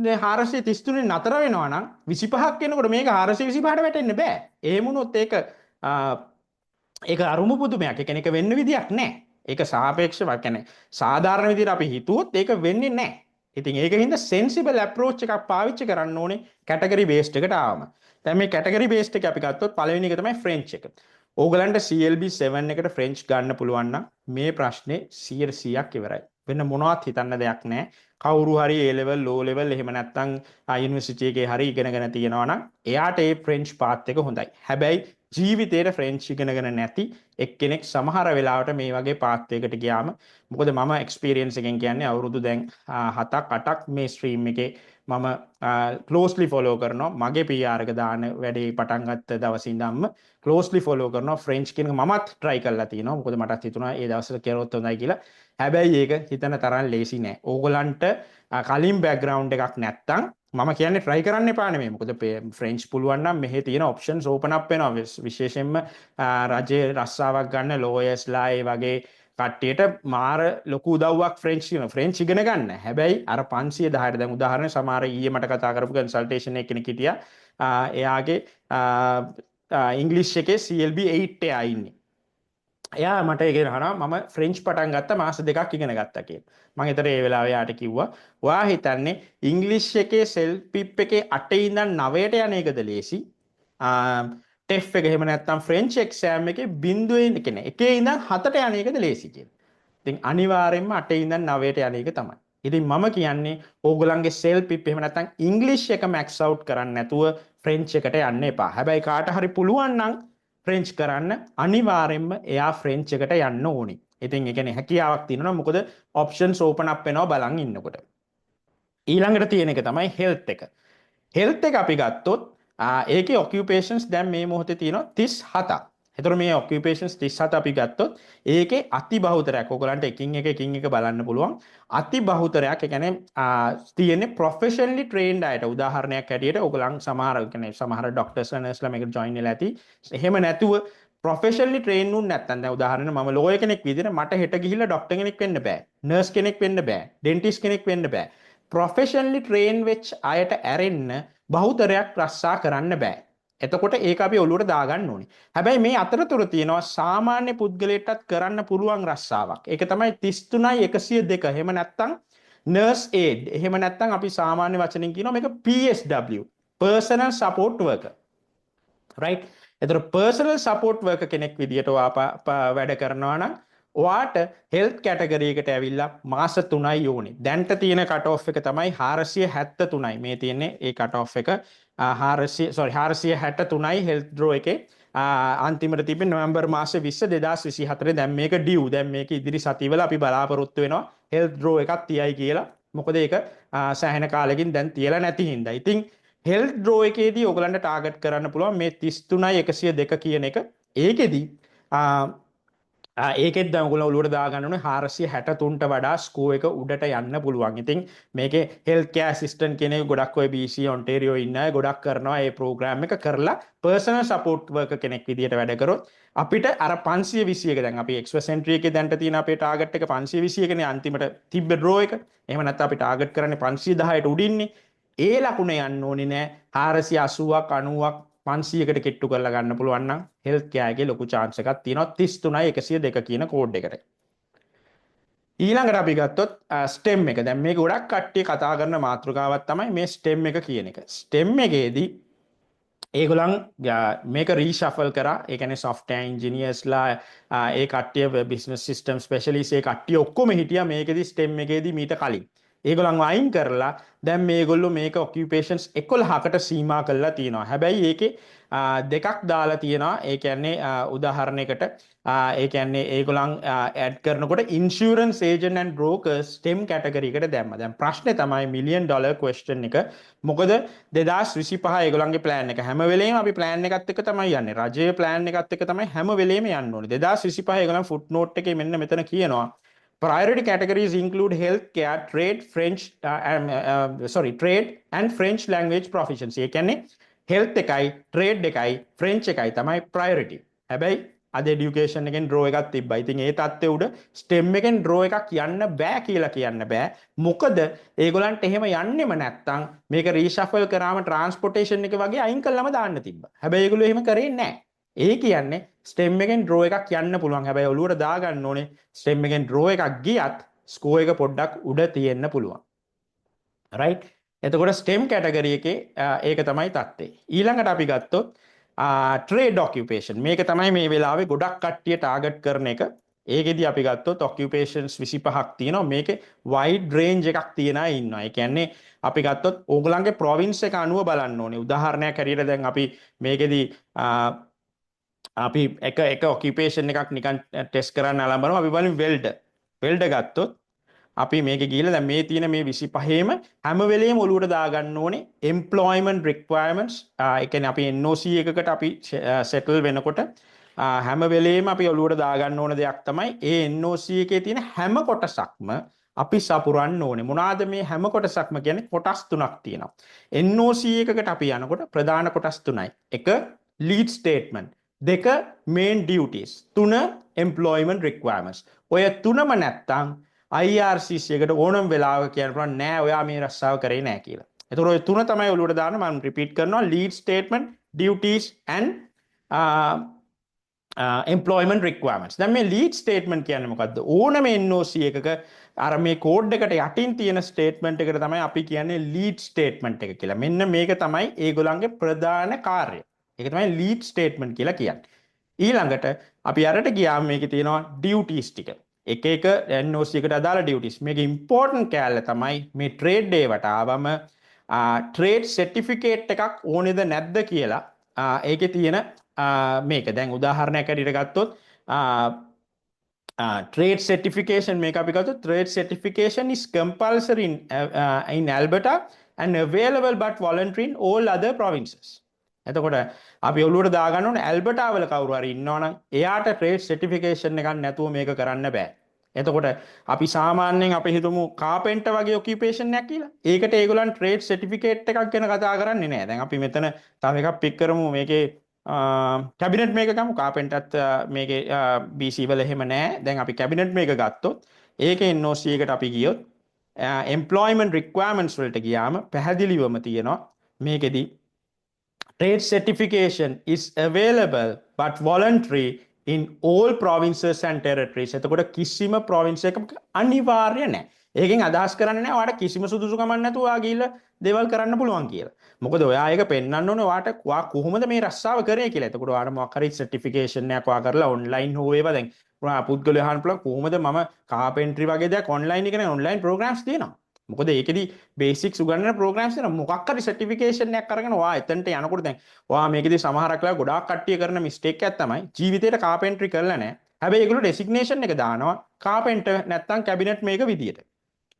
433 නතර වෙනවා නම් 25ක් එනකොට මේක 425ට වැටෙන්න බෑ. එහෙම වුණොත් ඒක අරුම පුදුමයක්. ඒ කියන්නේ ඒක වෙන්න විදියක් නැහැ. ඒක සාපේක්ෂව කියන්නේ සාධාරණ විදිහට අපි හිතුවොත් ඒක වෙන්නේ නැහැ. ඉතින් ඒකින්ද සෙන්සිබල් අප්‍රෝච් එකක් පාවිච්චි කරන්න ඕනේ කැටගරි බේස්ඩ් එකට ආවම. දැන් මේ කැටගරි බේස්ඩ් එක අපි ගත්තොත් පළවෙනි එක තමයි ෆ්‍රෙන්ච් එක. ඕගලන්ට CLB 7 එකට ෆ්‍රෙන්ච් ගන්න පුළුවන් නම් මේ ප්‍රශ්නේ 100%ක් ඉවරයි. වෙන මොනවත් හිතන්න දෙයක් නැහැ. කවුරු හරි A level low level එහෙම නැත්නම් යුනිවර්සිටි එකේ හරි ඉගෙනගෙන තියෙනවා නම් එයාට ඒ ෆ්‍රෙන්ච් පාත් එක හොඳයි. හැබැයි ජීවිතේට ෆ්‍රෙන්ච් ඉගෙනගෙන නැති එක්කෙනෙක් සමහර වෙලාවට මේ වගේ පාත් එකකට ගියාම මොකද මම එක්ස්පීරියන්ස් එකෙන් කියන්නේ අවුරුදු දැන් 7ක් 8ක් මේ ස්ට්‍රීම් එකේ මම ක්ලෝස්ලි ෆොලෝ කරනවා මගේ PR එක දාන වැඩේ පටන් ගත්ත දවසේ ඉඳන්ම ක්ලෝස්ලි ෆොලෝ කරනවා ෆ්‍රෙන්ච් කියන මමත් try කරලා තිනවා මොකද මටත් හිතුණා ඒ දවස්වල කරොත් හොඳයි කියලා හැබැයි ඒක හිතන තරම් ලේසි නෑ ඕගලන්ට කලින් බෑග්ග්‍රවුන්ඩ් එකක් නැත්තම් මම කියන්නේ try කරන්න එපා නෙමෙයි මොකද ෆ්‍රෙන්ච් පුළුවන් නම් මෙහි තියෙන ඔප්ෂන්ස් ඕපන් අප් වෙනවා විශේෂයෙන්ම රජයේ රස්සාවක් ගන්න ලෝයර්ස්ලා ඒ වගේ කට්ටියට මාර ලොකු උදව්වක් ෆ්‍රෙන්ච් කියන ෆ්‍රෙන්ච් ඉගෙන ගන්න. හැබැයි අර 510ට දැන් උදාහරණ සමහර ඊයේ මට කතා කරපු කන්සල්ටේෂන් එකක් කෙනෙක් හිටියා. එයාගේ ඉංග්‍රීසි එකේ CLB 8 එයා ඉන්නේ. එයා මට ඉගෙන අහනවා මම ෆ්‍රෙන්ච් පටන් ගත්ත මාස දෙකක් ඉගෙන ගත්තා කියලා. මම ඒතර ඒ වෙලාවේ යාට කිව්වා ඔයා හිතන්නේ ඉංග්‍රීසි එකේ සෙල් පිප් එකේ 8 ඉඳන් 9ට යන එකද ලේසි? ටෙෆ් එක එහෙම නැත්නම් ෆ්‍රෙන්ච් එක්සෑම් එකේ බිඳුවේ කියන්නේ එකේ ඉඳන් 7ට යන එකද ලේසි කියලා. ඉතින් අනිවාර්යෙන්ම 8 ඉඳන් 9ට යන එක තමයි. ඉතින් මම කියන්නේ ඕගොල්ලන්ගේ සෙල් පිප් එහෙම නැත්නම් ඉංග්‍රීසි එක මැක්ස් අවුට් කරන්න නැතුව ෆ්‍රෙන්ච් එකට යන්න එපා. හැබැයි කාට හරි පුළුවන් නම් ෆ්‍රෙන්ච් කරන්න අනිවාර්යෙන්ම එයා ෆ්‍රෙන්ච් එකට යන්න ඕනේ. ඉතින් ඒ කියන්නේ හැකියාවක් තියෙනවා මොකද ඔප්ෂන්ස් ඕපන් අප් වෙනවා බලන් ඉන්නකොට. ඊළඟට තියෙන එක තමයි හෙල්ත් එක. හෙල්ත් එක අපි ගත්තොත් ඒකේ ඔකියුපේෂන්ස් දැන් මේ මොහොතේ තියෙනවා 37ක්. එතකොට මේ ඔකියුපේෂන්ස් 37 අපි ගත්තොත් ඒකේ අති බහුතරයක් ඔයගලන්ට එකින් එක බලන්න පුළුවන්. අති බහුතරයක් ඒ කියන්නේ තියෙන්නේ ප්‍රොෆෙෂනලි ට්‍රේන්ඩ් අයට. උදාහරණයක් හැටියට ඔයගලන් සමහර ડોක්ටර්ස්ලා නර්ස්ලා මේකට ජොයින් වෙලා ඇති. එහෙම නැතුව ප්‍රොෆෙෂනලි ට්‍රේන් වුන් නැත්නම් දැන් උදාහරණ මම ලෝයර් කෙනෙක් විදිහට මට හෙට ගිහිල්ලා ડોක්ටර් කෙනෙක් වෙන්න බෑ. නර්ස් කෙනෙක් වෙන්න බෑ. ඩෙන්ටිස්ට් කෙනෙක් වෙන්න බෑ. ප්‍රොෆෙෂනලි ට්‍රේන් වෙච්ච අයට ඇරෙන්න බහුතරයක් රස්සා කරන්න බෑ. එතකොට ඒක අපි ඔලුවට දාගන්න ඕනේ. හැබැයි මේ අතරතුර තියෙනවා සාමාන්‍ය පුද්ගලයෙක්ටත් කරන්න පුළුවන් රස්සාවක්. ඒක තමයි 33යි 102. එහෙම නැත්නම් නර්ස් ඒඩ්. එහෙම නැත්නම් අපි සාමාන්‍ය වචනෙන් කියනවා මේක PSW. Personal Support Worker. right? එතකොට personal support worker කෙනෙක් විදියට වැඩ කරනවා නම් ඔයාට හෙල්ත් කැටගරි එකට ඇවිල්ලා මාස 3යි ඕනේ. දැන්ට තියෙන කට් ඔෆ් එක තමයි 473යි. මේ තියෙන්නේ ඒ කට් ඔෆ් එක 463යි හෙල්ත් ඩ්‍රෝ එකේ අන්තිමට තිබෙන නොවැම්බර් මාසේ 20 2024 දැන් මේක ඩියු. දැන් මේක ඉදිරි සතිවල අපි බලාපොරොත්තු වෙනවා හෙල්ත් ඩ්‍රෝ එකක් තියයි කියලා. මොකද ඒක සෑහෙන කාලෙකින් දැන් තියලා නැති හින්දා. ඉතින් හෙල්ත් ඩ්‍රෝ එකේදී ඔයගලන්ට ටාගට් කරන්න පුළුවන් මේ 33යි 102 කියන එක. ඒකෙදී ඒකෙත් දැන් ඔයගොල්ලෝ ඔලුවට දාගන්න ඕනේ 463ට වඩා ස්කෝර් එක උඩට යන්න පුළුවන්. ඉතින් මේකේ හෙල්ත් කෙයාර් ඇසිස්ටන්ට් කෙනෙක් ගොඩක් ඔය BC ඔන්ටේරියෝ ඉන්න අය ගොඩක් කරනවා මේ ප්‍රෝග්‍රෑම් එක කරලා පර්සනල් සපෝට් වර්කර් කෙනෙක් විදියට වැඩ කරොත් අපිට අර 521 දැන් අපි එක්ස්ප්‍රස් එන්ට්‍රි එකේ දැන්ට තියෙන අපේ ටාගට් එක 521 නේ අන්තිමට තිබ්බ ඩ්‍රෝ එක. එහෙම නැත්නම් අපි ටාගට් කරන්නේ 510ට උඩින්නේ. ඒ ලකුණ යන්න ඕනේ නෑ 480ක් 90ක් 500කට කෙට්ටු කරලා ගන්න පුළුවන් නම් හෙල්ත් කෙයාර් එකේ ලොකු chance එකක් තියෙනවා 33යි 102 කියන කෝඩ් එකට. ඊළඟට අපි ගත්තොත් STEM එක. දැන් මේක ගොඩක් කට්ටිය කතා කරන මාතෘකාවක් තමයි මේ STEM එක කියන එක. STEM එකේදී ඒගොල්ලන් මේක රීෂෆල් කරා. ඒ කියන්නේ software engineersලා ඒ කට්ටිය business system specialist ඒ කට්ටිය ඔක්කොම හිටියා මේකෙදි STEM එකේදී මීට කලින්. ඒගොල්ලන් වයින් කරලා දැන් මේගොල්ලෝ මේක ඔකියුපේෂන්ස් 11කට සීමා කරලා තියෙනවා. හැබැයි ඒකේ දෙකක් දාලා තියෙනවා. ඒ කියන්නේ උදාහරණයකට ඒ කියන්නේ ඒගොල්ලන් ඇඩ් කරනකොට insurance agent and brokers STEM category එකට දැම්මා. දැන් ප්‍රශ්නේ තමයි $1 million ක්වෙස්චන් එක. මොකද 2025 ඒගොල්ලන්ගේ ප්ලෑන් එක හැම වෙලේම අපි ප්ලෑන් එකත් එක්ක තමයි යන්නේ. රජයේ ප්ලෑන් එකත් එක්ක තමයි හැම වෙලේම යන්න ඕනේ. 2025 ඒගොල්ලන් ෆුට් නෝට් එකේ මෙන්න මෙතන කියනවා priority categories include healthcare, trade and French language proficiency. ඒ කියන්නේ health එකයි, trade එකයි, French එකයි තමයි priority. හැබැයි අද এডুকেෂන් එකෙන් ඩ්‍රෝ එකක් තිබ්බා. ඉතින් ඒ තත්ත්වයේ උඩ STEM එකෙන් ඩ්‍රෝ එකක් යන්න බෑ කියලා කියන්න බෑ. මොකද ඒගොල්ලන්ට එහෙම යන්නෙම නැත්තම් මේක රීෂෆල් කරාම ට්‍රාන්ස්පෝර්ටේෂන් එක වගේ අයින් කළාම දාන්න තිබ්බා. හැබැයි ඒගොල්ලෝ එහෙම කරේ නැහැ. ඒ කියන්නේ STEM එකෙන් ඩ්‍රෝ එකක් යන්න පුළුවන්. හැබැයි ඔලුවට දාගන්න ඕනේ STEM එකෙන් ඩ්‍රෝ එකක් ගියත් ස්කෝර් එක පොඩ්ඩක් උඩ තියෙන්න පුළුවන්. right? එතකොට STEM කැටගරි එකේ ඒක තමයි තත්ත්වය. ඊළඟට අපි ගත්තොත් trade occupation. මේක තමයි මේ වෙලාවේ ගොඩක් කට්ටිය ටාගට් කරන එක. ඒකෙදි අපි ගත්තොත් occupations 25ක් තියෙනවා. මේකේ wide range එකක් තියෙන අය ඉන්නවා. ඒ කියන්නේ අපි ගත්තොත් ඕගොල්ලන්ගේ province එක අනුව බලන්න ඕනේ. උදාහරණයක් හැටියට දැන් අපි මේකෙදි අපි එක occupation එකක් නිකන් ටෙස්ට් කරන්න අලඹනවා. අපි බලමු welder ගත්තොත් අපි මේක ගිහිල්ලා දැන් මේ තියෙන මේ 25ෙම හැම වෙලෙම ඔලුවට දාගන්න ඕනේ employment requirements. ඒ කියන්නේ අපි NOC එකකට අපි settle වෙනකොට හැම වෙලෙම අපි ඔලුවට දාගන්න ඕන දෙයක් තමයි ඒ NOC එකේ තියෙන හැම කොටසක්ම අපි සපුරන්න ඕනේ. මොනවාද මේ හැම කොටසක්ම කියන්නේ? කොටස් තුනක් තියෙනවා. NOC එකකට අපි යනකොට ප්‍රධාන කොටස් තුනයි. එක lead statement, දෙක main duties, තුන employment requirements. ඔය තුනම නැත්තම් IRCC එකට ඕනම වෙලාවක කියන්න පුළුවන් නෑ ඔයා මේ රස්සාව කරේ නෑ කියලා. එතකොට ඔය තුන තමයි ඔලුවට දාන්න මම රිපීට් කරනවා lead statement, duties and employment requirements. දැන් මේ lead statement කියන්නේ මොකද්ද? ඕනම NOC එකක අර මේ කෝඩ් එකට යටින් තියෙන ස්ටේට්මන්ට් එකට තමයි අපි කියන්නේ lead statement එක කියලා. මෙන්න මේක තමයි ඒගොල්ලන්ගේ ප්‍රධාන කාර්යය. ඒක තමයි lead statement කියලා කියන්නේ. ඊළඟට අපි අරට ගියාම මේකේ තියෙනවා duties ටික. එක NOC එකට අදාළ duties. මේක important කෑල්ල තමයි මේ trade day වට ආවම trade certificate එකක් ඕනේද නැද්ද කියලා ඒකේ තියෙන මේක දැන් උදාහරණයක් ඇරෙට ගත්තොත් trade certification මේක අපි ගත්තොත් trade certification is compulsory in Alberta and available but voluntary in all other provinces. එතකොට අපි ඔළුවට දාගන්න ඕනේ ඇල්බර්ටා වල කවුරු හරි ඉන්නවනම් එයාට trade certification එකක් නැතුව මේක කරන්න බෑ. එතකොට අපි සාමාන්‍යයෙන් අපි හිතමු කාපෙන්ටර් වගේ ඔකියුපේෂන් එකක් කියලා. ඒකට ඒගොල්ලන් trade certificate එකක් ගැන කතා කරන්නේ නැහැ. දැන් අපි මෙතන තව එකක් පික් කරමු මේකේ කැබිනට් මේක ගමු. කාපෙන්ටර්ත් මේකේ BC වල එහෙම නැහැ. දැන් අපි කැබිනට් මේක ගත්තොත් ඒකේ NOC එකට අපි ගියොත් employment requirements වලට ගියාම පැහැදිලිවම තියෙනවා මේකෙදි trade certification is available but voluntary in all provinces and territories. එතකොට කිසිම province එකක අනිවාර්ය නැහැ. ඒකෙන් අදහස් කරන්නේ නැහැ ඔයාට කිසිම සුදුසුකමක් නැතුව ඔයා ගිහිල්ලා දේවල් කරන්න පුළුවන් කියලා. මොකද ඔයා ඒක පෙන්වන්න ඕනේ ඔයා කොහොමද මේ රස්සාව කරේ කියලා. එතකොට ඔයාට මොකක් හරි certification එකක් ඔයා කරලා online හෝ ඒවා දැන් පුද්ගලයා අහන්න පුළුවන් කොහොමද මම කාපෙන්ට්‍රි වගේ දෙයක් online එකනේ online programs තියෙනවා. මොකද ඒකෙදි බේසික්ස් උගන්වන ප්‍රෝග්‍රෑම්ස් තියෙනවා. මොකක් හරි සර්ටිෆිකේෂන් එකක් අරගෙන ඔයා එතනට යනකොට දැන් ඔයා මේකෙදි සමහරක් වෙලාව ගොඩාක් කට්ටිය කරන මිස්ටේක් එකක් තමයි ජීවිතේට කාපෙන්ට්‍රි කරලා නැහැ. හැබැයි ඒගොල්ලෝ ඩෙසිග්නේෂන් එක දානවා කාපෙන්ටර් නැත්තම් කැබිනට් මේක විදියට.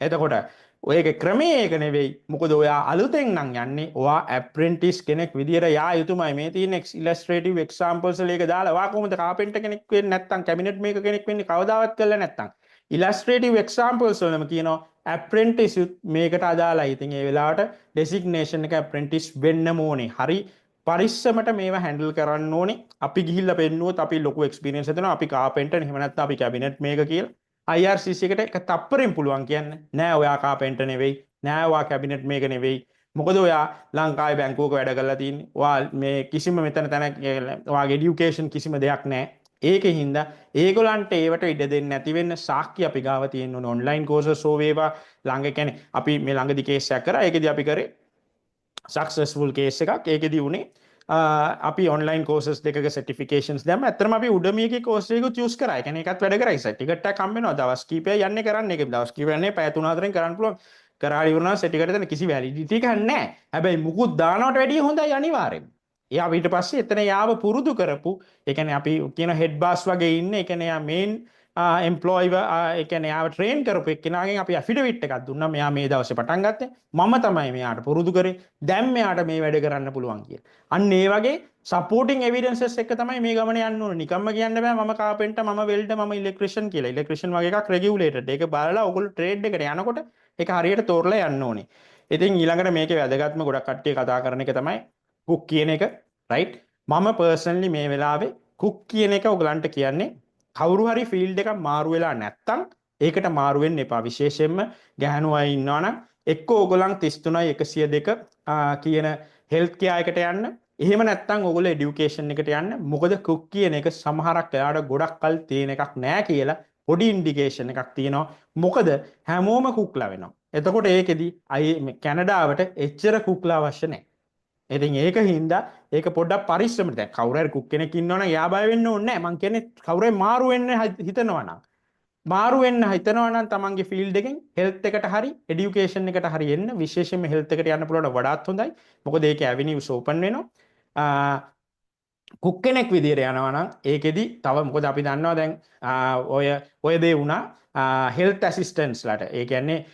එතකොට ඔයගේ ක්‍රමය ඒක නෙවෙයි. මොකද ඔයා අලුතෙන් නම් යන්නේ ඔයා ඇප්‍රෙන්ටිස් කෙනෙක් විදියට යා යුතුමයි. මේ තියෙන ඉලස්ට්‍රේටිව් එක්සැම්පල්ස් වල ඒක දාලා ඔයා කොහොමද කාපෙන්ටර් කෙනෙක් වෙන්නේ නැත්තම් කැබිනට් මේක කෙනෙක් වෙන්නේ කවදාවත් කරලා නැත්තම් ඉලස්ට්‍රේටිව් එක්සැම්පල්ස් වලම කියනවා ඇප්‍රෙන්ටිස් මේකට අදාළයි. ඉතින් ඒ වෙලාවට ඩෙසිග්නේෂන් එක ඇප්‍රෙන්ටිස් වෙන්නම ඕනේ. හරි පරිස්සමට මේවා හැන්ඩල් කරන්න ඕනේ. අපි ගිහිල්ලා පෙන්නුවොත් අපි ලොකු එක්ස්පීරියන්ස් හදනවා. අපි කාපෙන්ටර් එහෙම නැත්නම් අපි කැබිනට් මේක කියලා IRCC එකට එක තප්පරෙන් පුළුවන් කියන්නේ නෑ ඔයා කාපෙන්ටර් නෙවෙයි. නෑ ඔයා කැබිනට් මේක නෙවෙයි. මොකද ඔයා ලංකාවේ බැංකුවක වැඩ කරලා තියෙන්නේ. ඔයා මේ කිසිම මෙතන තැනක ඔයාගේ এডুকেෂන් කිසිම දෙයක් නෑ. ඒකෙන් හින්දා ඒගොල්ලන්ට ඒවට ඉඩ දෙන්නේ නැති වෙන්න සාක්ෂි අපි ගාව තියෙන ඕන ඔන්ලයින් කෝසස් හෝ වේවා ළඟ කියන්නේ අපි මේ ළඟදි කේස් එකක් කරා ඒකෙදි අපි කරේ සක්සස්ෆුල් කේස් එකක් ඒකෙදි උනේ අපි ඔන්ලයින් කෝසස් දෙකක සර්ටිෆිකේෂන්ස් දැම්ම ඇත්තටම අපි උඩමියගේ කෝස් එකක් චූස් කරා ඒ කියන්නේ ඒකත් වැඩ කරා සර්ටිෆිකේට් එකක් හම්බ වෙනවා දවස් කීපයක් යන්නේ කරන්නේ ඒක දවස් කීපයක් යන්නේ පැය 3-4න් කරන්න පුළුවන් කරා ඉවරනවා සර්ටිෆිකේට් එකෙන් කිසි වැලිඩිටි එකක් නැහැ හැබැයි මුකුත් දානවට වැඩිය හොඳයි අනිවාර්යෙන්ම එයා ඊට පස්සේ එතන යාව පුරුදු කරපු ඒ කියන්නේ අපි කියන හෙඩ් බාස් වගේ ඉන්නේ ඒ කියන්නේ යා මේන් එම්ප්ලොයි ඒ කියන්නේ යාව ට්‍රේන් කරපු එක්කෙනාගෙන් අපි ඇෆිඩවිට් එකක් දුන්නා මෙයා මේ දවසේ පටන් ගත්තේ මම තමයි මෙයාට පුරුදු කරේ දැන් මෙයාට මේ වැඩ කරන්න පුළුවන් කියලා. අන්න ඒ වගේ සපෝටිංగ్ එවිඩන්සස් එක තමයි මේ ගමන යන්න ඕනේ. නිකම්ම කියන්න බෑ මම කාපෙන්ටර් මම වෙල්ඩර් මම ඉලෙක්ට්‍රිෂියන් කියලා. ඉලෙක්ට්‍රිෂියන් වගේ එකක් රෙගියුලේටඩ්. ඒක බලලා ඔයගොල්ලෝ ට්‍රේඩ් එකට යනකොට ඒක හරියට තෝරලා යන්න ඕනේ. ඉතින් ඊළඟට මේකේ වැදගත්ම ගොඩක් කට්ටිය කතා කරන එක තමයි හුක් කියන එක right මම පර්සනලි මේ වෙලාවේ කුක් කියන එක ඔයගලන්ට කියන්නේ කවුරු හරි ෆීල්ඩ් එකක් මාරු වෙලා නැත්තම් ඒකට මාරු වෙන්න එපා. විශේෂයෙන්ම ගැහණු අය ඉන්නවා නම් එක්ක ඕගොල්ලන් 33යි 102 කියන හෙල්ත් කෙයාර් එකට යන්න. එහෙම නැත්තම් ඕගොල්ලෝ এডুকেෂන් එකට යන්න. මොකද කුක් කියන එක සමහරක් වෙලාවට ගොඩක් කල් තියෙන එකක් නෑ කියලා පොඩි ඉන්ඩිකේෂන් එකක් තියෙනවා. මොකද හැමෝම කුක්ලා වෙනවා. එතකොට ඒකෙදි අය කැනඩාවට එච්චර කුක්ලා අවශ්‍ය නැහැ. ඉතින් ඒක හින්දා ඒක පොඩ්ඩක් පරිස්සමට දැන් කවුරු හරි කුක් කෙනෙක් ඉන්නවනම් එයා බය වෙන්න ඕනේ නැහැ. මං කියන්නේ කවුරු හරි මාරු වෙන්න හිතනවා නම් මාරු වෙන්න හිතනවා නම් තමන්ගේ ෆීල්ඩ් එකෙන් හෙල්ත් එකට හරි এডুকেෂන් එකට හරි එන්න. විශේෂයෙන්ම හෙල්ත් එකට යන්න පුළුවන් වඩාත් හොඳයි. මොකද ඒකේ ඇවිනියුස් ඕපන් වෙනවා. කුක් කෙනෙක් විදියට යනවා නම් ඒකෙදි තව මොකද අපි දන්නවා දැන් ඔය දේ වුණා හෙල්ත් ඇසිස්ටන්ට්ස්ලාට. ඒ කියන්නේ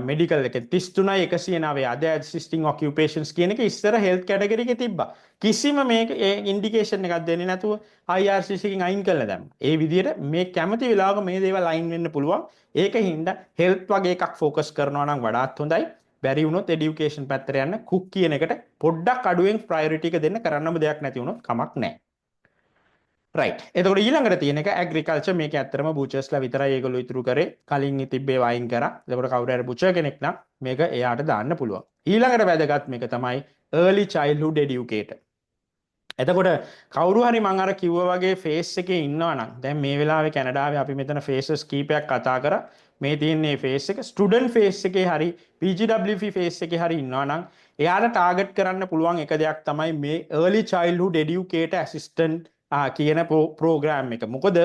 මෙඩිකල් එකේ 33යි 109 අද ඇසිස්ටිං ඔකියුපේෂන්ස් කියන එක ඉස්සර හෙල්ත් කැටගරි එකේ තිබ්බා. කිසිම මේක ඉන්ඩිකේෂන් එකක් දෙන්නේ නැතුව IRCC එකෙන් අයින් කළා දැම්මා. ඒ විදියට මේ කැමති වෙලාවක මේ දේවල් අයින් වෙන්න පුළුවන්. ඒකින්ද හෙල්ත් වගේ එකක් ફોකස් කරනවා නම් වඩාත් හොඳයි. බැරි වුණොත් এডুকেෂන් පැත්තට යන්න කුක් කියන එකට පොඩ්ඩක් අඩුවෙන් ප්‍රයොරිටි එක දෙන්න කරන්නම දෙයක් නැති වුණොත් කමක් නැහැ. රයිට්. එතකොට ඊළඟට තියෙන එක ඇග්‍රිකල්චර්. මේක ඇත්තටම බූචර්ස්ලා විතරයි ඒගොල්ලෝ ඉතුරු කරේ. කලින් තිබ්බේ වයින් කරා. එතකොට කවුරු හරි බූචර් කෙනෙක් නම් මේක එයාට දාන්න පුළුවන්. ඊළඟට වැදගත් මේක තමයි early childhood educator. එතකොට කවුරු හරි මම අර කිව්වා වගේ ෆේස් එකේ ඉන්නවා නම් දැන් මේ වෙලාවේ කැනඩාවේ අපි මෙතන ෆේසස් කීපයක් කතා කරා. මේ තියෙන්නේ ෆේස් එක ස්ටුඩන්ට් ෆේස් එකේ හරි PGWP ෆේස් එකේ හරි ඉන්නවා නම් එයාට ටාගට් කරන්න පුළුවන් එක දෙයක් තමයි මේ early childhood educator assistant කියන ප්‍රෝග්‍රෑම් එක. මොකද